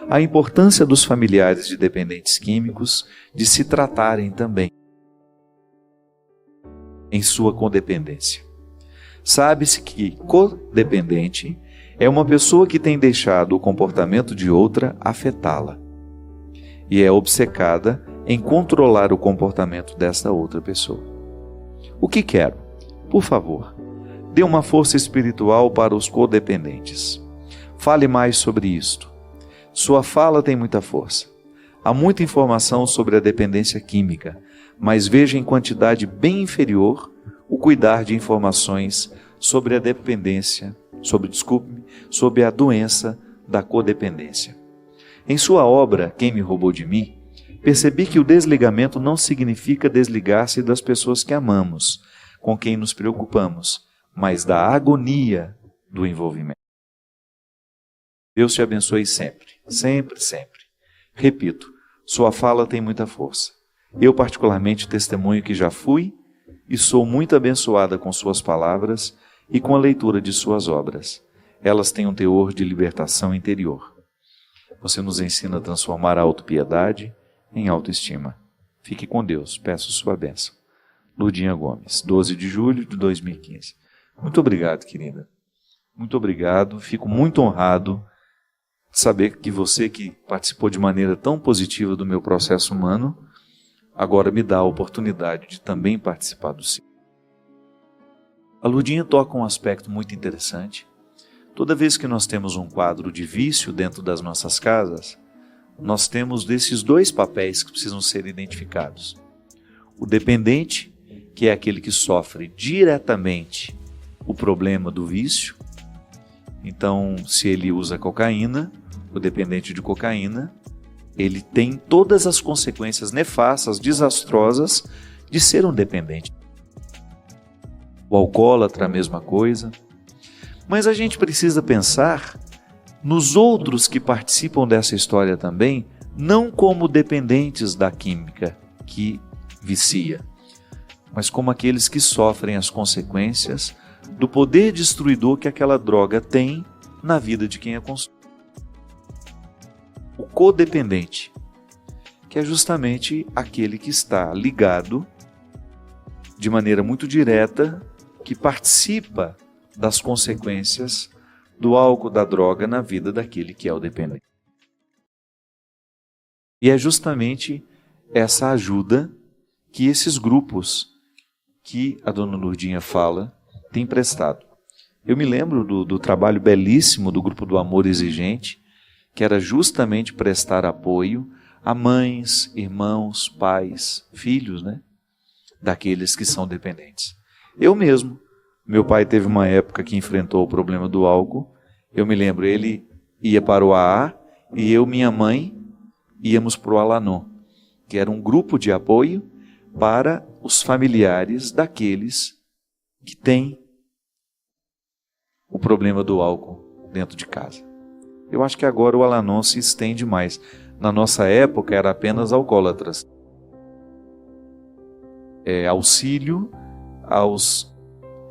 a importância dos familiares de dependentes químicos de se tratarem também em sua codependência. Sabe-se que codependente é uma pessoa que tem deixado o comportamento de outra afetá-la e é obcecada em controlar o comportamento desta outra pessoa. O que quero? Por favor, dê uma força espiritual para os codependentes. Fale mais sobre isto. Sua fala tem muita força. Há muita informação sobre a dependência química, mas veja em quantidade bem inferior o cuidar de informações sobre a dependência, sobre a doença da codependência. Em sua obra, Quem me roubou de mim, percebi que o desligamento não significa desligar-se das pessoas que amamos, com quem nos preocupamos, mas da agonia do envolvimento. Deus te abençoe sempre, sempre, sempre. Repito, sua fala tem muita força. Eu particularmente testemunho que já fui e sou muito abençoada com suas palavras e com a leitura de suas obras. Elas têm um teor de libertação interior. Você nos ensina a transformar a autopiedade em autoestima. Fique com Deus, peço sua bênção. Lourdinha Gomes, 12 de julho de 2015. Muito obrigado, querida. Muito obrigado. Fico muito honrado de saber que você, que participou de maneira tão positiva do meu processo humano, agora me dá a oportunidade de também participar do seu. A Lourdinha toca um aspecto muito interessante. Toda vez que nós temos um quadro de vício dentro das nossas casas, nós temos desses dois papéis que precisam ser identificados. O dependente, que é aquele que sofre diretamente o problema do vício. Então, se ele usa cocaína, o dependente de cocaína, ele tem todas as consequências nefastas, desastrosas de ser um dependente. O alcoólatra, a mesma coisa. Mas a gente precisa pensar nos outros que participam dessa história também, não como dependentes da química que vicia, mas como aqueles que sofrem as consequências do poder destruidor que aquela droga tem na vida de quem a consome. O codependente, que é justamente aquele que está ligado de maneira muito direta, que participa das consequências do álcool, da droga na vida daquele que é o dependente. E é justamente essa ajuda que esses grupos que a dona Lourdinha fala têm prestado. Eu me lembro do trabalho belíssimo do grupo do Amor Exigente, que era justamente prestar apoio a mães, irmãos, pais, filhos, daqueles que são dependentes. Eu mesmo, meu pai teve uma época que enfrentou o problema do álcool. Eu me lembro, ele ia para o AA e eu, minha mãe, íamos para o Al-Anon, que era um grupo de apoio para os familiares daqueles que têm o problema do álcool dentro de casa. Eu acho que agora o Al-Anon se estende mais. Na nossa época era apenas alcoólatras. Auxílio aos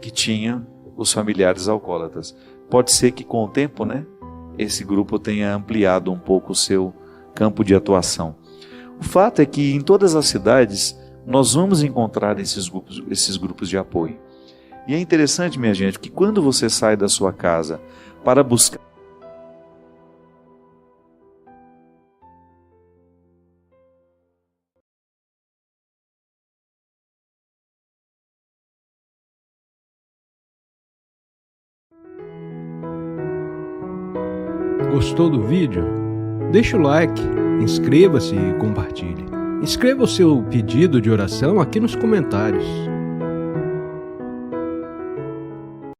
que tinham os familiares alcoólatras. pode ser que com o tempo, né, esse grupo tenha ampliado um pouco o seu campo de atuação. O fato é que em todas as cidades nós vamos encontrar esses grupos de apoio. E é interessante, minha gente, que quando você sai da sua casa para buscar Gostou do vídeo? Deixa o like, inscreva-se e compartilhe. Escreva o seu pedido de oração aqui nos comentários.